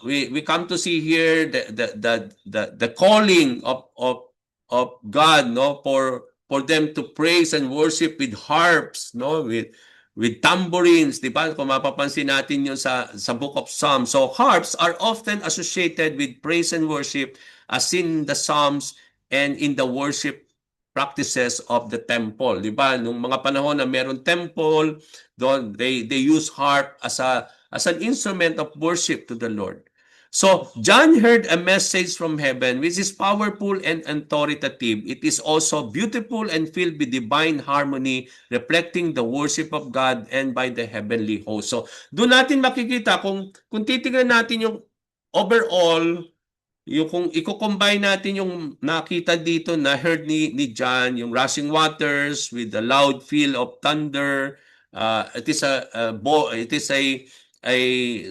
We come to see here the calling of God, no, for them to praise and worship with harps, no, with tambourines, di ba? Kung mapapansin natin 'yon sa Book of Psalms. So harps are often associated with praise and worship as in the Psalms and in the worship practices of the temple, 'di ba? Nung mga panahon na meron temple, doon they use harp as an instrument of worship to the Lord. So, John heard a message from heaven which is powerful and authoritative. It is also beautiful and filled with divine harmony, reflecting the worship of God and by the heavenly host. So, doon natin makikita kung titingnan natin yung overall, yung kung i-combine natin yung nakita dito na heard ni John, yung rushing waters with the loud peal of thunder, it is a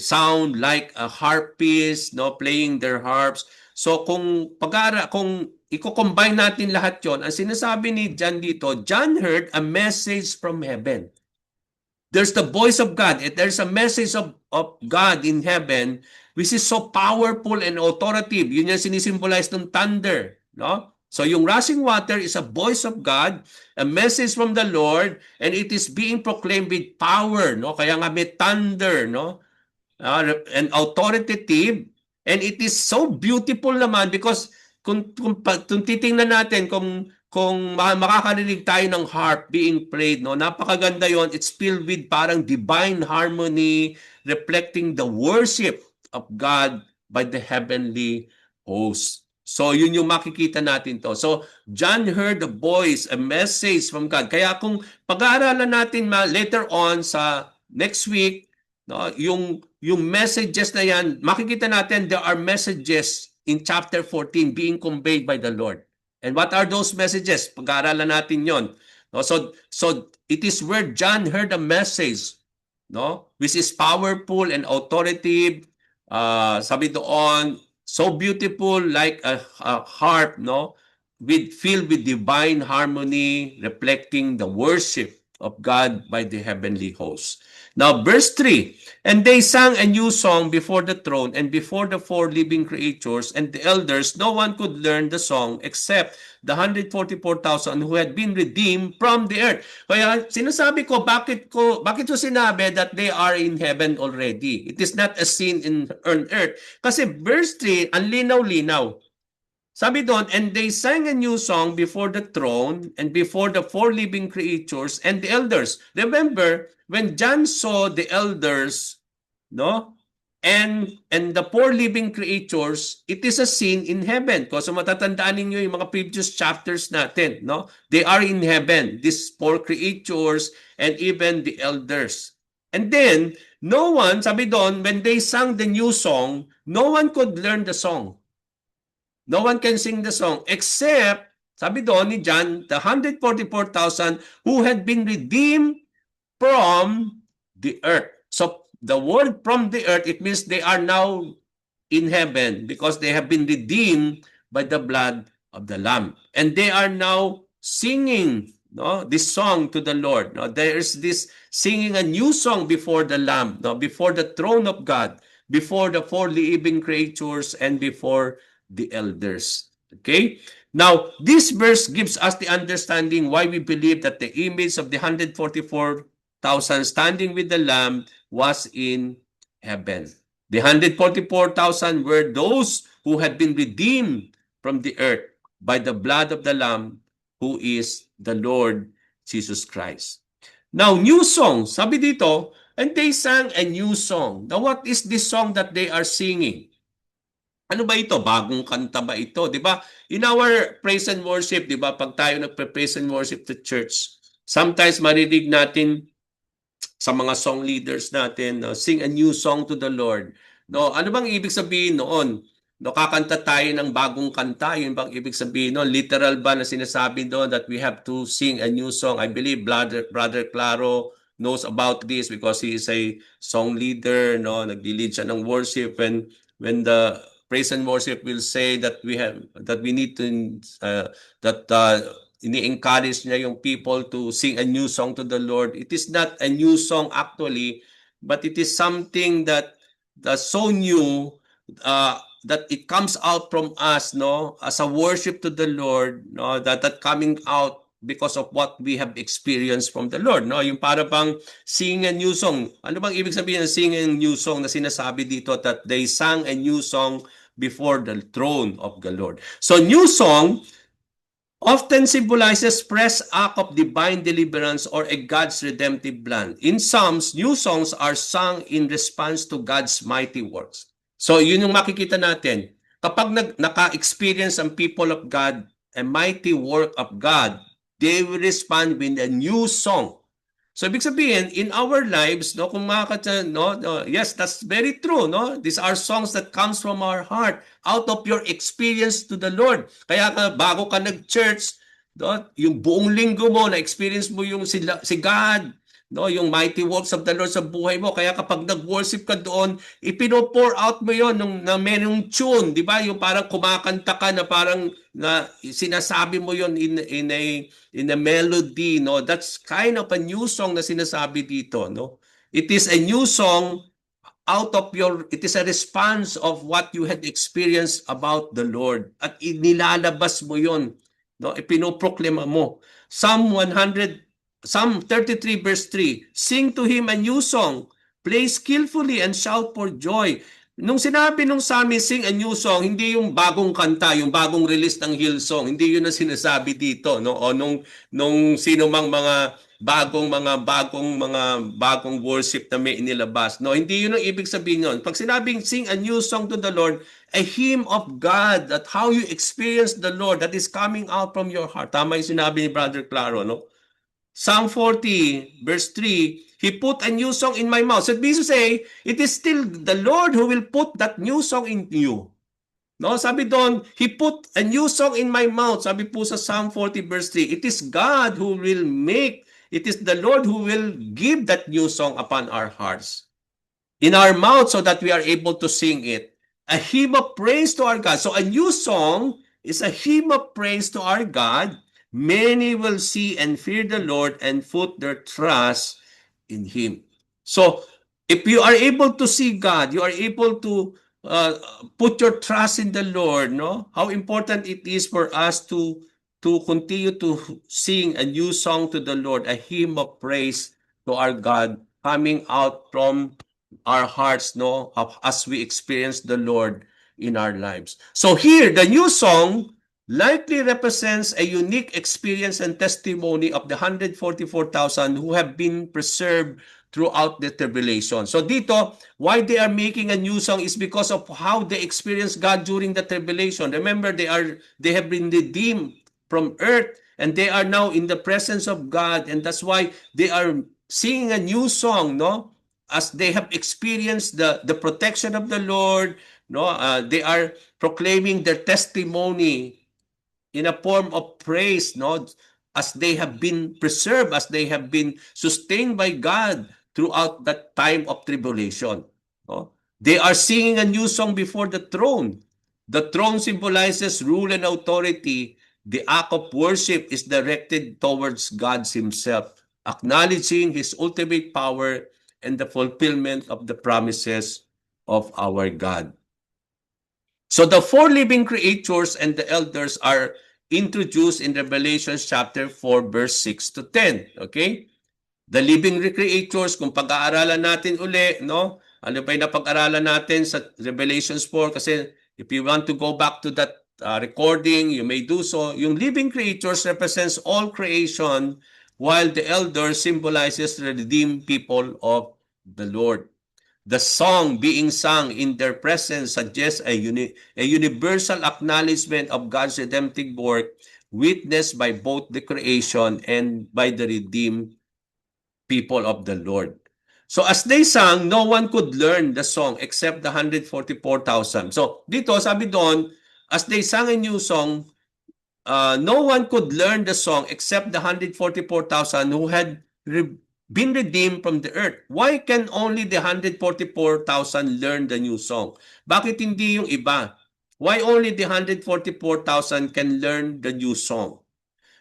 sound like a harpist, no, playing their harps. So kung i-combine natin lahat yon, ang sinasabi ni John dito, John heard a message from heaven. There's the voice of God. There's a message of God in heaven which is so powerful and authoritative. Yun yung sinisimbolize ng thunder. No? So yung rushing water is a voice of God, a message from the Lord, and it is being proclaimed with power. No? Kaya nga may thunder, no? And authoritative. And it is so beautiful naman because kung titingnan natin kung makakarinig tayo ng harp being played, no, napakaganda yon. It's filled with parang divine harmony, reflecting the worship of God by the heavenly host. So, yun yung makikita natin to. So, John heard a voice, a message from God. Kaya kung pag-aaralan natin later on sa next week, no, yung messages na yan, makikita natin there are messages in chapter 14 being conveyed by the Lord. And what are those messages? Pag-aaralan natin yon. No? So it is where John heard a message, no, which is powerful and authoritative. Sabi doon, so beautiful like a harp, no, filled with divine harmony, reflecting the worship of God by the heavenly host. Now, verse 3, and they sang a new song before the throne and before the four living creatures and the elders. No one could learn the song except the 144,000 who had been redeemed from the earth. Kaya sinasabi ko, bakit ko sinabi that they are in heaven already? It is not a scene on earth. Kasi verse 3, ang linaw-linaw. Sabi doon, and they sang a new song before the throne and before the four living creatures and the elders. Remember, when John saw the elders, no, and the four living creatures, it is a scene in heaven. Kasi matatandaan niyo yung mga previous chapters natin, no? They are in heaven, these four creatures and even the elders. And then, no one, sabi doon, when they sang the new song, no one could learn the song. No one can sing the song except, sabi doon ni John, the 144,000 who had been redeemed from the earth. So the word from the earth, it means they are now in heaven because they have been redeemed by the blood of the Lamb. And they are now singing, no, this song to the Lord. No? There is this singing a new song before the Lamb, no? Before the throne of God, before the four living creatures, and before the elders. Okay? Now, this verse gives us the understanding why we believe that the image of the 144,000 standing with the Lamb was in heaven. The 144,000 were those who had been redeemed from the earth by the blood of the Lamb, who is the Lord Jesus Christ. Now, new song. Sabi dito, and they sang a new song. Now, what is this song that they are singing? Ano ba ito? Bagong kanta ba ito? Di ba? In our praise and worship, di ba? Pag tayo nagpe-praise and worship to church, sometimes marinig natin sa mga song leaders natin, sing a new song to the Lord. No, ano bang ibig sabihin noon? Nakakanta tayo ng bagong kanta. Yun bang ibig sabihin no? Literal ba na sinasabi doon that we have to sing a new song? I believe Brother Claro knows about this because he is a song leader, no? Nagdi-lead siya ng worship when the praise and worship will say that we need to that ini-encourage niya yung people to sing a new song to the Lord. It is not a new song actually, but it is something that's so new that it comes out from us, no, as a worship to the Lord, no, that coming out because of what we have experienced from the Lord, no, yung para bang sing a new song. Ano bang ibig sabihin ng sing a new song na sinasabi dito that they sang a new song before the throne of the Lord? So new song often symbolizes fresh act of divine deliverance or a God's redemptive plan. In Psalms, new songs are sung in response to God's mighty works. So yun yung makikita natin. Kapag naka-experience ang people of God, a mighty work of God, they will respond with a new song. So ibig sabihin, in our lives, no, kung yes, that's very true, no? These are songs that comes from our heart, out of your experience to the Lord. Kaya bago ka nag-church, no, yung buong linggo mo, na-experience mo yung si God, no, yung mighty works of the Lord sa buhay mo. Kaya kapag nag-worship ka doon, ipino-pour out mo yon na merong tune, di ba? Yung parang kumakanta ka na parang na sinasabi mo yon in a melody, no? That's kind of a new song na sinasabi dito, no? It is a new song it is a response of what you had experienced about the Lord. At inilalabas mo yon, no? Ipinoproklima mo. Psalm 33 verse 3, sing to him a new song, play skillfully and shout for joy. Nung sinabi nung Psalmist sing a new song, hindi yung bagong kanta, yung bagong release ng Hillsong, hindi yun ang sinasabi dito, no? O nung sino mang mga bagong worship na may inilabas. No, hindi yun ang ibig sabihin nun. Pag sinabing sing a new song to the Lord, a hymn of God, that how you experience the Lord, that is coming out from your heart. Tama yung sinabi ni Brother Claro, no? Psalm 40, verse 3, He put a new song in my mouth. So this to say, it is still the Lord who will put that new song in you. No, sabi doon, He put a new song in my mouth. Sabi po sa Psalm 40, verse 3, it is God who will it is the Lord who will give that new song upon our hearts, in our mouth, so that we are able to sing it. A hymn of praise to our God. So a new song is a hymn of praise to our God. Many will see and fear the Lord and put their trust in Him. So, if you are able to see God, you are able to put your trust in the Lord, no? How important it is for us to continue to sing a new song to the Lord, a hymn of praise to our God, coming out from our hearts, no, as we experience the Lord in our lives. So here, the new song likely represents a unique experience and testimony of the 144,000 who have been preserved throughout the tribulation. So dito, why they are making a new song is because of how they experienced God during the tribulation. Remember, they have been redeemed from earth and they are now in the presence of God, and that's why they are singing a new song, no? As they have experienced the protection of the Lord, no? They are proclaiming their testimony in a form of praise, no? As they have been preserved, as they have been sustained by God throughout that time of tribulation. No? They are singing a new song before the throne. The throne symbolizes rule and authority. The act of worship is directed towards God Himself, acknowledging His ultimate power and the fulfillment of the promises of our God. So the four living creatures and the elders are introduced in Revelation chapter 4 verse 6 to 10. Okay? The living creatures, kung pag-aaralan natin uli, no? Ano pa yung napag-aralan natin sa Revelations 4? Kasi if you want to go back to that recording, you may do so. Yung living creatures represents all creation, while the elders symbolizes the redeemed people of the Lord. The song being sung in their presence suggests a universal acknowledgement of God's redemptive work, witnessed by both the creation and by the redeemed people of the Lord. So as they sang, no one could learn the song except the 144,000. So dito, sabi doon, as they sang a new song, no one could learn the song except the 144,000 who had been redeemed from the earth. Why can only the 144,000 learn the new song? Bakit hindi yung iba? Why only the 144,000 can learn the new song?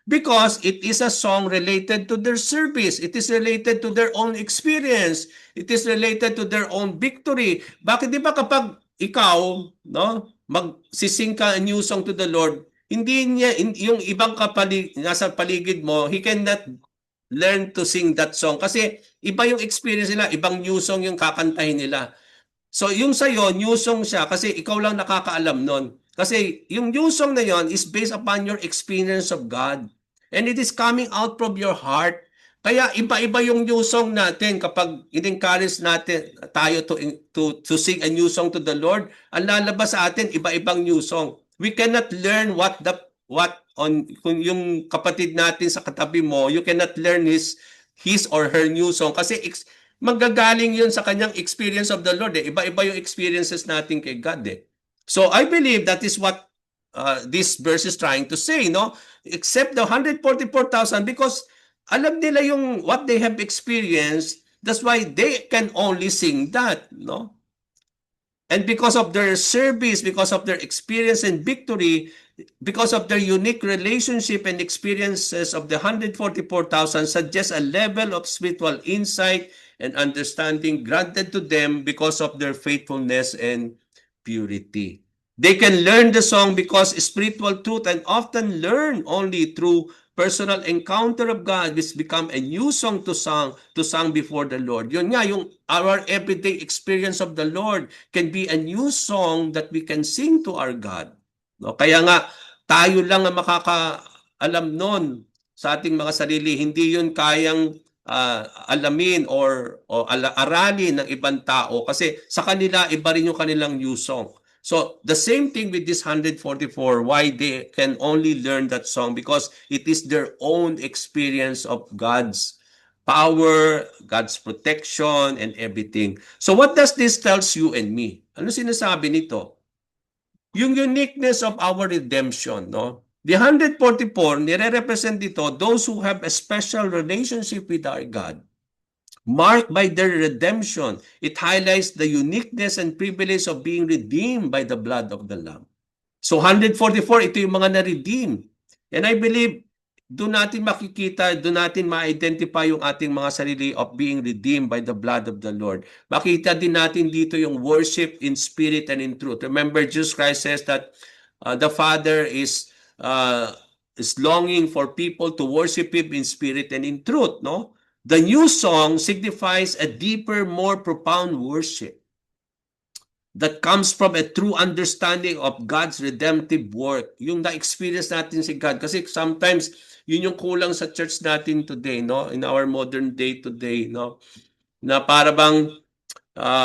Because it is a song related to their service. It is related to their own experience. It is related to their own victory. Bakit di ba kapag ikaw, no, magsising ka a new song to the Lord, hindi niya, yung ibang nasa paligid mo, he cannot learn to sing that song. Kasi iba yung experience nila, ibang new song yung kakantahin nila. So yung sa'yo, new song siya kasi ikaw lang nakakaalam nun. Kasi yung new song na yon is based upon your experience of God. And it is coming out from your heart. Kaya iba-iba yung new song natin kapag in-encourage natin tayo to sing a new song to the Lord. Ang lalabas sa atin, iba-ibang new song. We cannot learn kung yung kapatid natin sa katabi mo, you cannot learn his or her new song kasi manggagaling yun sa kanyang experience of the Lord. Iba-iba yung experiences natin kay God. So I believe that is what this verse is trying to say, no? Except the 144,000 because alam nila yung what they have experienced, that's why they can only sing that, no? And because of their service, because of their experience and victory, because of their unique relationship and experiences of the 144,000 suggests a level of spiritual insight and understanding granted to them because of their faithfulness and purity. They can learn the song because spiritual truth and often learn only through personal encounter of God which become a new song to sing before the Lord. Yun nga, yung our everyday experience of the Lord can be a new song that we can sing to our God. No? Kaya nga, tayo lang ang makakaalam nun sa ating mga sarili. Hindi yun kayang alamin or aralin ng ibang tao kasi sa kanila, iba rin yung kanilang new song. So the same thing with this 144, why they can only learn that song because it is their own experience of God's power, God's protection, and everything. So what does this tells you and me? Ano sinasabi nito? Yung uniqueness of our redemption, no? The 144, nire-represent dito those who have a special relationship with our God marked by their redemption. It highlights the uniqueness and privilege of being redeemed by the blood of the Lamb. So 144, ito yung mga na-redeem. And I believe, doon natin makikita, doon natin ma-identify yung ating mga sarili of being redeemed by the blood of the Lord. Makita din natin dito yung worship in spirit and in truth. Remember, Jesus Christ says that the Father is longing for people to worship Him in spirit and in truth, no? The new song signifies a deeper, more profound worship that comes from a true understanding of God's redemptive work. Yung na-experience natin si God. Kasi sometimes, yun yung kulang sa church natin today, no? In our modern day today, no? Na para bang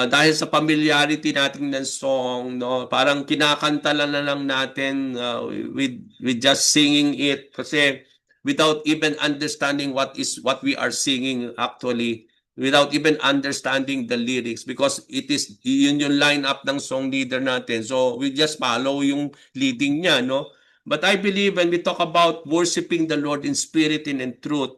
dahil sa familiarity natin ng song, no? Parang kinakanta na lang natin with just singing it kasi without even understanding what we are singing actually, without even understanding the lyrics because it is yun yung lineup ng song leader natin. So we just follow yung leading niya, no? But I believe when we talk about worshiping the Lord in spirit and in truth,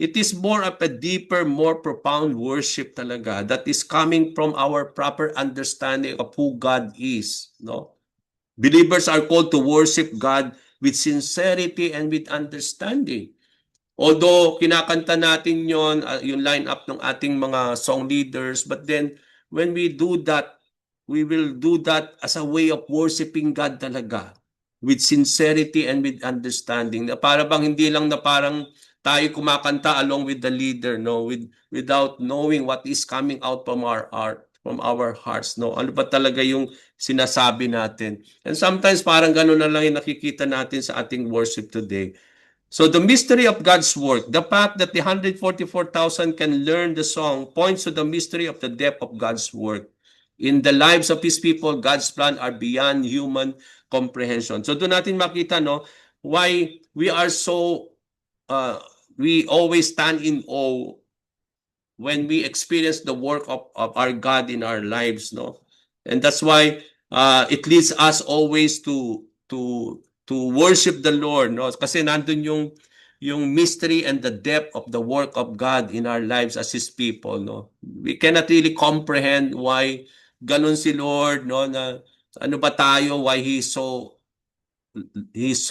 it is more of a deeper, more profound worship talaga that is coming from our proper understanding of who God is, no? Believers are called to worship God with sincerity and with understanding. Although kinakanta natin yon, yung lineup ng ating mga song leaders, but then when we do that, we will do that as a way of worshiping God talaga with sincerity and with understanding. Na para bang hindi lang na parang tayo kumakanta along with the leader, no, without knowing what is coming out from our hearts, no. Ano ba talaga yung sinasabi natin? And sometimes parang gano'n na lang yung nakikita natin sa ating worship today. So the mystery of God's work, the fact that the 144,000 can learn the song points to the mystery of the depth of God's work. In the lives of His people, God's plan are beyond human comprehension. So doon natin makita, no, why we are so we always stand in awe when we experience the work of our God in our lives, no? And that's why it leads us always to worship the Lord, no? Kasi nandun yung mystery and the depth of the work of God in our lives as His people, no? We cannot really comprehend why ganun si Lord, no? Na ano ba tayo, why He's so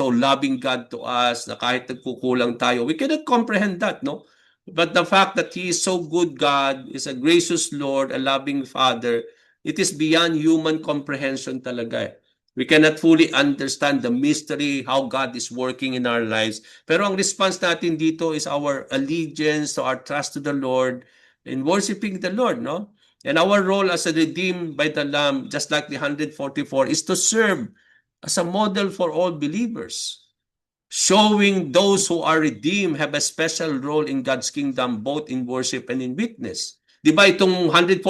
loving God to us na kahit nagkukulang tayo, we cannot comprehend that, no? But the fact that He is so good God, is a gracious Lord, a loving Father, it is beyond human comprehension talaga eh. We cannot fully understand the mystery, how God is working in our lives. Pero ang response natin dito is our allegiance, to our trust to the Lord, in worshiping the Lord, no? And our role as a redeemed by the Lamb, just like the 144, is to serve as a model for all believers, showing those who are redeemed have a special role in God's kingdom, both in worship and in witness. Di ba itong 144,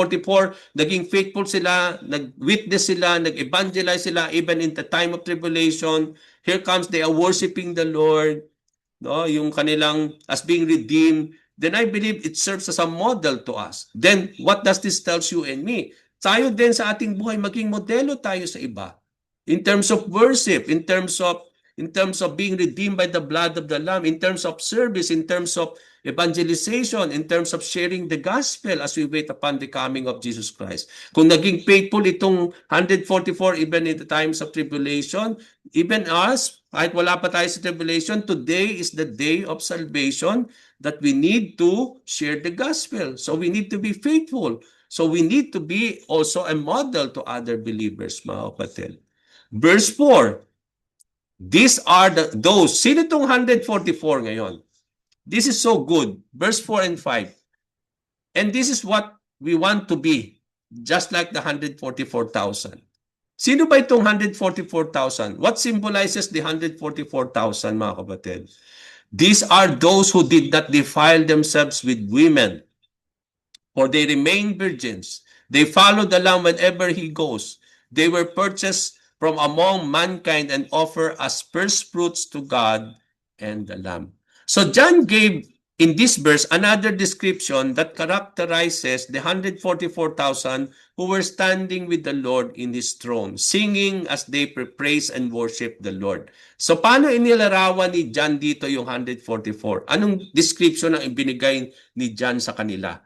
naging faithful sila, nag-witness sila, nag-evangelize sila, even in the time of tribulation. Here comes, they are worshiping the Lord, no? Yung kanilang, as being redeemed, then I believe it serves as a model to us. Then, what does this tell you and me? Tayo din sa ating buhay, maging modelo tayo sa iba. In terms of worship, in terms of being redeemed by the blood of the Lamb, in terms of service, in terms of evangelization, in terms of sharing the gospel as we wait upon the coming of Jesus Christ. Kung naging faithful itong 144 even in the times of tribulation, even us, kahit wala pa tayo sa tribulation, today is the day of salvation that we need to share the gospel. So we need to be faithful. So we need to be also a model to other believers, mga kapatid. Verse 4, these are those. Sino itong 144 ngayon? This is so good. Verse 4 and 5. And this is what we want to be, just like the 144,000. Sino ba itong 144,000? What symbolizes the 144,000, mga kapatid? These are those who did not defile themselves with women, for they remain virgins. They follow the Lamb wherever He goes. They were purchased from among mankind and offer as first fruits to God and the Lamb. So John gave in this verse another description that characterizes the 144,000 who were standing with the Lord in His throne, singing as they praise and worship the Lord. So paano inilarawan ni John dito yung 144? Anong description ang ibinigay ni John sa kanila?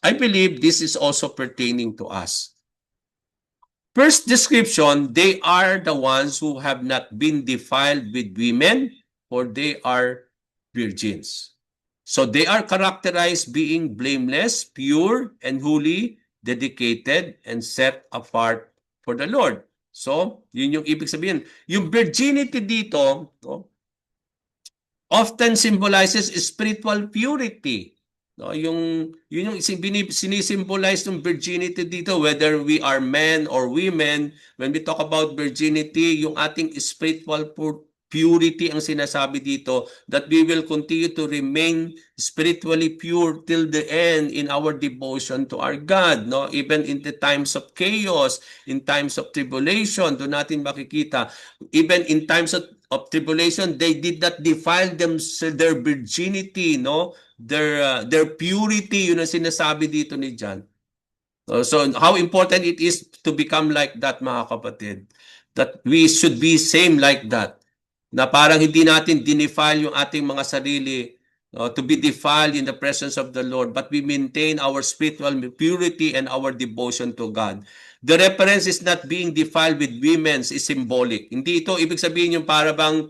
I believe this is also pertaining to us. First description, they are the ones who have not been defiled with women, for they are virgins. So they are characterized being blameless, pure, and holy, dedicated, and set apart for the Lord. So, yun yung ibig sabihin. Yung virginity dito, often symbolizes spiritual purity. No, yun yung sinisimbolize ng virginity dito, whether we are men or women. When we talk about virginity, yung ating spiritual purity ang sinasabi dito, that we will continue to remain spiritually pure till the end in our devotion to our God, no? Even in the times of chaos, in times of tribulation, doon natin makikita, even in times of tribulation, they did not defile their virginity, no? Their purity, yun ang sinasabi dito ni John. So how important it is to become like that, mga kapatid, that we should be same like that, na parang hindi natin dinefile yung ating mga sarili to be defiled in the presence of the Lord, but we maintain our spiritual purity and our devotion to God. The reference is not being defiled with women is symbolic. Hindi ito ibig sabihin yung para bang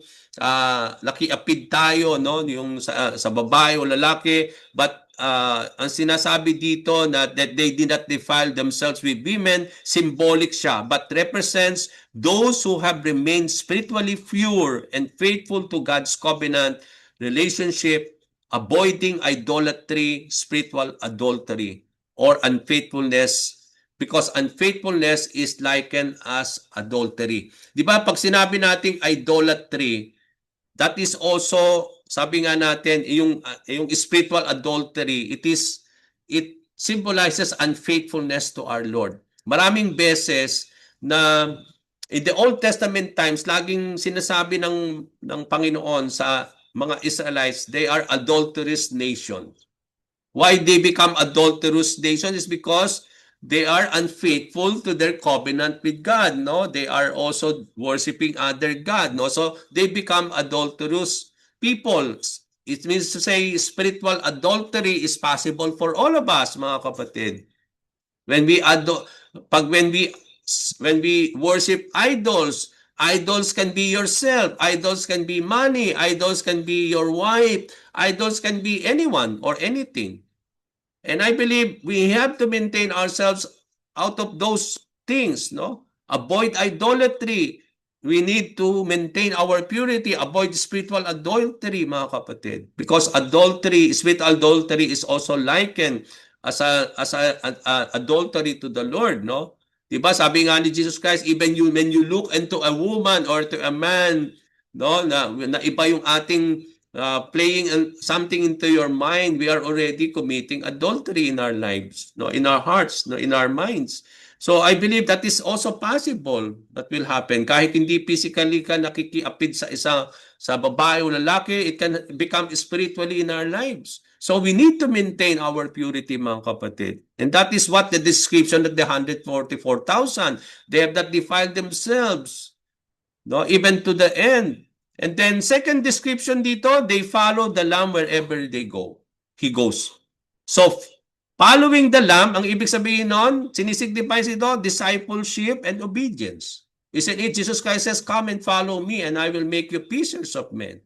lakiapid tayo, no, yung sa babae o lalaki, but ang sinasabi dito na that they did not defile themselves with women, symbolic siya, but represents those who have remained spiritually pure and faithful to God's covenant relationship, avoiding idolatry, spiritual adultery, or unfaithfulness, because unfaithfulness is likened as adultery. Di ba pag sinabi nating idolatry, that is also, sabi nga natin, yung spiritual adultery, it symbolizes unfaithfulness to our Lord. Maraming beses na in the Old Testament times, laging sinasabi ng Panginoon sa mga Israelites, they are adulterous nation. Why they become adulterous nation is because they are unfaithful to their covenant with God, no? They are also worshiping other God, no? So they become adulterous people. It means to say spiritual adultery is possible for all of us, mga kapatid. When we when we worship idols, idols can be yourself, idols can be money, idols can be your wife, idols can be anyone or anything. And I believe we have to maintain ourselves out of those things, no? Avoid idolatry. We need to maintain our purity, avoid spiritual adultery, mga kapatid. Because spiritual adultery is also likened as a adultery to the Lord, no? Diba? Sabi nga ni Jesus Christ, even you when you look into a woman or to a man, no, na iba yung ating playing something into your mind, we are already committing adultery in our lives, no, in our hearts, no, in our minds. So I believe that is also possible that will happen. Kahit hindi physically ka nakikiapid sa babae o lalaki, it can become spiritually in our lives. So we need to maintain our purity, mga kapatid. And that is what the description of the 144,000, they have not defiled themselves, no, even to the end. And then second description dito, they follow the Lamb wherever they go. He goes. So following the Lamb, ang ibig sabihin nun, sinisignify ito, discipleship and obedience. Isn't it? Jesus Christ says, come and follow me and I will make you fishers of men.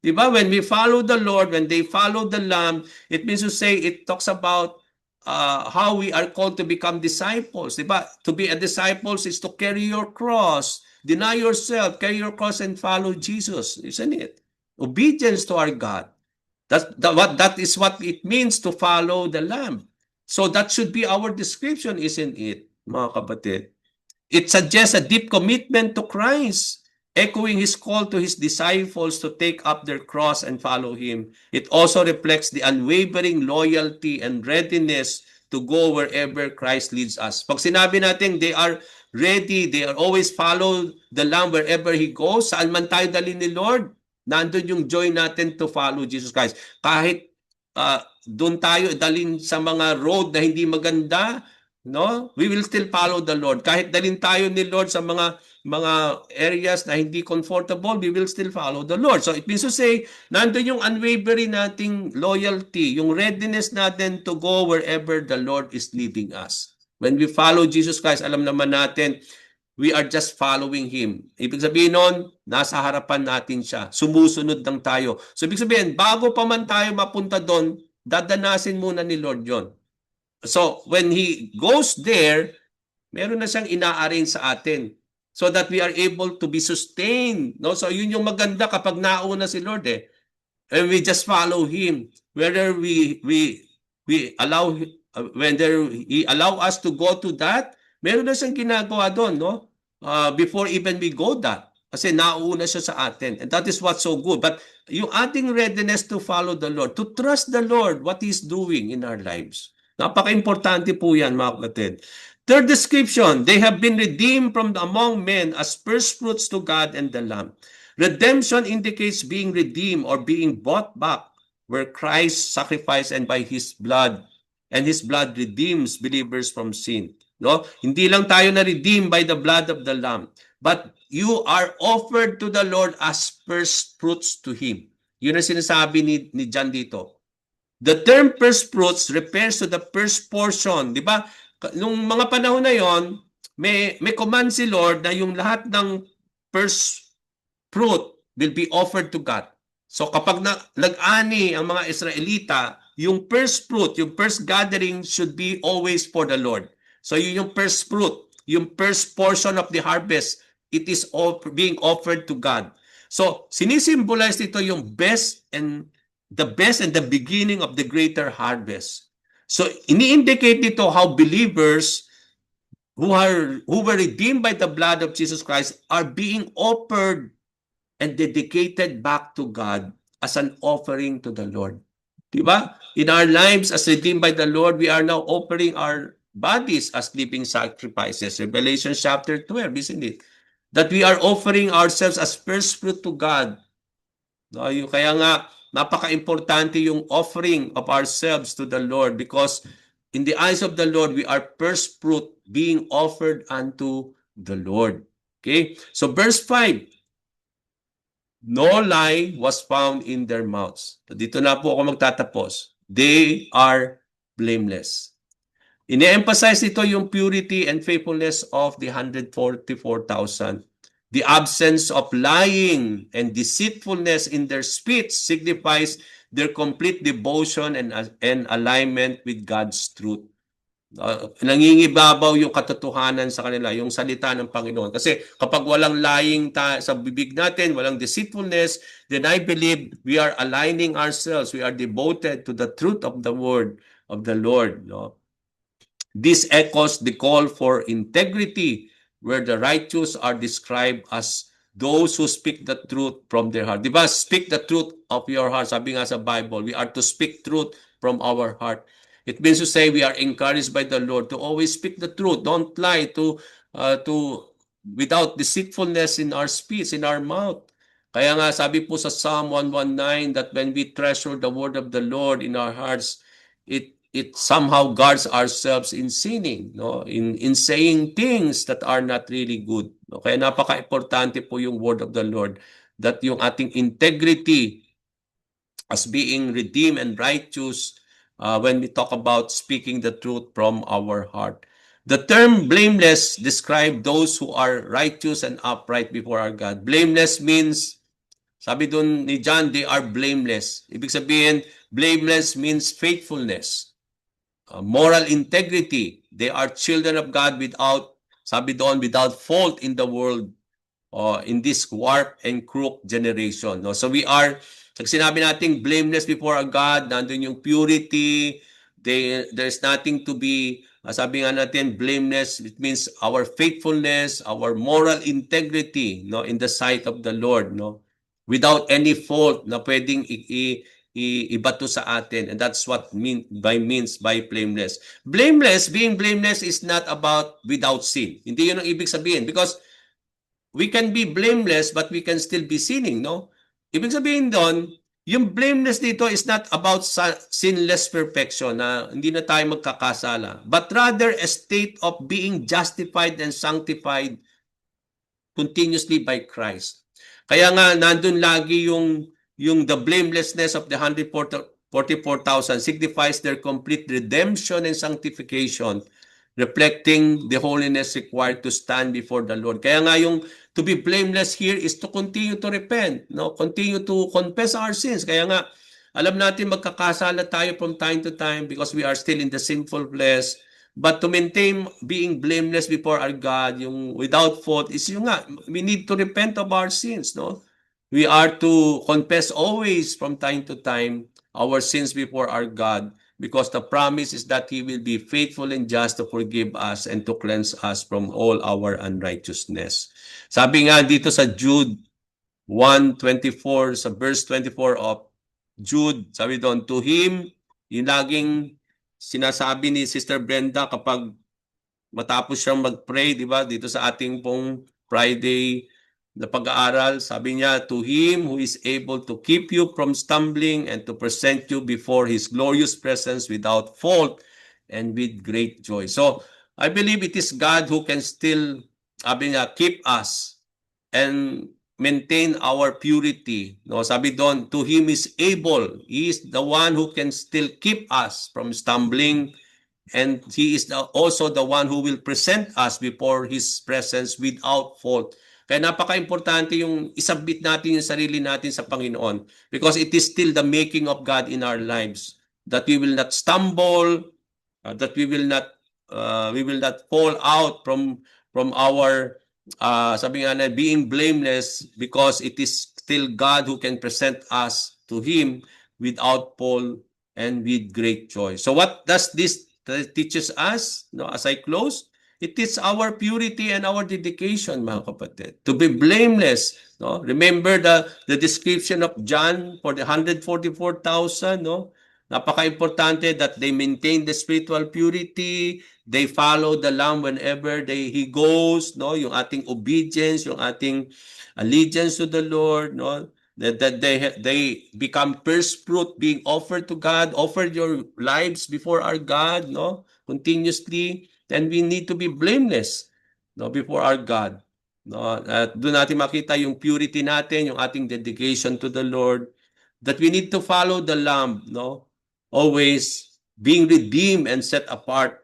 Diba? When we follow the Lord, when they follow the Lamb, it means to say, it talks about how we are called to become disciples. Diba? To be a disciple is to carry your cross, deny yourself, carry your cross, and follow Jesus. Isn't it? Obedience to our God. That is what it means to follow the Lamb. So that should be our description, isn't it, mga kapatid? It suggests a deep commitment to Christ, echoing his call to his disciples to take up their cross and follow him. It also reflects the unwavering loyalty and readiness to go wherever Christ leads us. Pag sinabi natin they are ready, they are always follow the Lamb wherever he goes, saan man tayo dalhin ni Lord, nandun yung joy natin to follow Jesus Christ. Kahit doon tayo dalhin sa mga road na hindi maganda, no? We will still follow the Lord. Kahit dalhin tayo ni Lord sa mga areas na hindi comfortable, we will still follow the Lord. So it means to say, nandun yung unwavering nating loyalty, yung readiness natin to go wherever the Lord is leading us. When we follow Jesus Christ, alam naman natin, we are just following Him. Ibig sabihin nun, nasa harapan natin siya. Sumusunod lang tayo. So ibig sabihin, bago pa man tayo mapunta doon, dadanasin muna ni Lord yon. So when He goes there, meron na siyang ina-arrange sa atin so that we are able to be sustained. No? So yun yung maganda kapag nauna si Lord eh. And we just follow Him. Whether we allow, whether He allow us to go to that, meron na siyang ginagawa doon, no? Before even we go that. Kasi nauna siya sa atin. And that is what's so good. But yung ating readiness to follow the Lord, to trust the Lord, what He's doing in our lives. Napaka-importante po yan, mga kapatid. Third description, they have been redeemed from among men as first fruits to God and the Lamb. Redemption indicates being redeemed or being bought back where Christ sacrificed and by His blood. And His blood redeems believers from sin. No? Hindi lang tayo na-redeem by the blood of the Lamb, but you are offered to the Lord as first fruits to Him. Yun ang sinasabi ni John dito. The term first fruits refers to the first portion. Di ba? Nung mga panahon na yon, may command si Lord na yung lahat ng first fruit will be offered to God. So kapag nag-ani ang mga Israelita, yung first fruit, yung first gathering should be always for the Lord. So yun yung first fruit, yung first portion of the harvest, it is being offered to God. So sinisimbolize nito yung best and the beginning of the greater harvest. So ini-indicate nito how believers who were redeemed by the blood of Jesus Christ are being offered and dedicated back to God as an offering to the Lord. Diba? In our lives as redeemed by the Lord, we are now offering our bodies as living sacrifices. Revelation chapter 12, isn't it? That we are offering ourselves as first fruit to God. No, kaya nga, napaka-importante yung offering of ourselves to the Lord because in the eyes of the Lord, we are first fruit being offered unto the Lord. Okay? So verse 5, no lie was found in their mouths. So dito na po ako magtatapos. They are blameless. Ine-emphasize ito yung purity and faithfulness of the 144,000. The absence of lying and deceitfulness in their speech signifies their complete devotion and alignment with God's truth. Nangingibabaw yung katotohanan sa kanila, yung salita ng Panginoon. Kasi kapag walang lying sa bibig natin, walang deceitfulness, then I believe we are aligning ourselves. We are devoted to the truth of the word of the Lord. No? This echoes the call for integrity, where the righteous are described as those who speak the truth from their heart. Diba? Speak the truth of your heart. Sabi nga sa Bible, we are to speak truth from our heart. It means to say we are encouraged by the Lord to always speak the truth. Don't lie without deceitfulness in our speech, in our mouth. Kaya nga sabi po sa Psalm 119 that when we treasure the word of the Lord in our hearts, it somehow guards ourselves in sinning, no? In saying things that are not really good. No? Kaya napaka-importante po yung word of the Lord that yung ating integrity as being redeemed and righteous when we talk about speaking the truth from our heart. The term blameless describes those who are righteous and upright before our God. Blameless means, sabi dun ni John, they are blameless. Ibig sabihin, blameless means faithfulness. Moral integrity. They are children of God without, sabi doon, without fault in the world, in this warp and crook generation. No? So we are, pag sinabi natin blameless before our God, nandun yung purity, there's nothing to be, sabi nga natin, blameless, it means our faithfulness, our moral integrity, no, in the sight of the Lord, no, without any fault na pwedeng ibato sa atin. And that's what means by blameless. Being blameless is not about without sin. Hindi yun ang ibig sabihin. Because we can be blameless but we can still be sinning, no? Ibig sabihin doon, yung blameless dito is not about sinless perfection na hindi na tayo magkakasala. But rather a state of being justified and sanctified continuously by Christ. Kaya nga nandun lagi yung the blamelessness of the 144,000 signifies their complete redemption and sanctification, reflecting the holiness required to stand before the Lord. Kaya nga yung to be blameless here is to continue to repent, no? Continue to confess our sins. Kaya nga alam natin magkakasala tayo from time to time because we are still in the sinful flesh. But to maintain being blameless before our God, yung without fault, is yung nga, we need to repent of our sins, no? We are to confess always from time to time our sins before our God because the promise is that He will be faithful and just to forgive us and to cleanse us from all our unrighteousness. Sabi nga dito sa Jude 1:24, sa verse 24 of Jude, sabi doon, to Him, yung laging sinasabi ni Sister Brenda kapag matapos siyang mag-pray, di ba? Dito sa ating pong Friday na pag-aaral, sabi niya, to Him who is able to keep you from stumbling and to present you before His glorious presence without fault and with great joy. So, I believe it is God who can still, sabi niya, keep us and maintain our purity. No, sabi doon, to Him is able. He is the one who can still keep us from stumbling, and He is also the one who will present us before His presence without fault. Kaya napaka-importante yung isabit natin yung sarili natin sa Panginoon because it is still the making of God in our lives, that we will not stumble, that we will not fall out from our sabi nga na, being blameless because it is still God who can present us to Him without fault and with great joy. So what does this teaches us? No, as I close, it is our purity and our dedication, mga kapatid, to be blameless. No, remember the description of John for the 144,000. No, napaka-importante that they maintain the spiritual purity. They follow the Lamb whenever he goes, no? Yung ating obedience, yung ating allegiance to the Lord, no? that they become first fruit being offered to God, offer your lives before our God, no, continuously, then we need to be blameless, no, before our God, no. At doon natin makita yung purity natin, yung ating dedication to the Lord, that we need to follow the Lamb, no, always being redeemed and set apart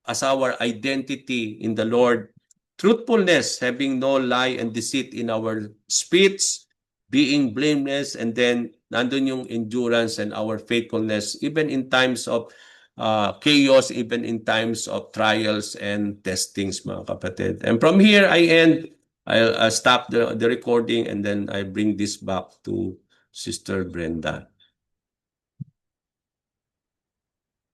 as our identity in the Lord. Truthfulness, having no lie and deceit in our speech, being blameless, and then nandun yung endurance and our faithfulness, even in times of chaos, even in times of trials and testings, mga kapatid. And from here, I end. I'll stop the recording and then I bring this back to Sister Brenda.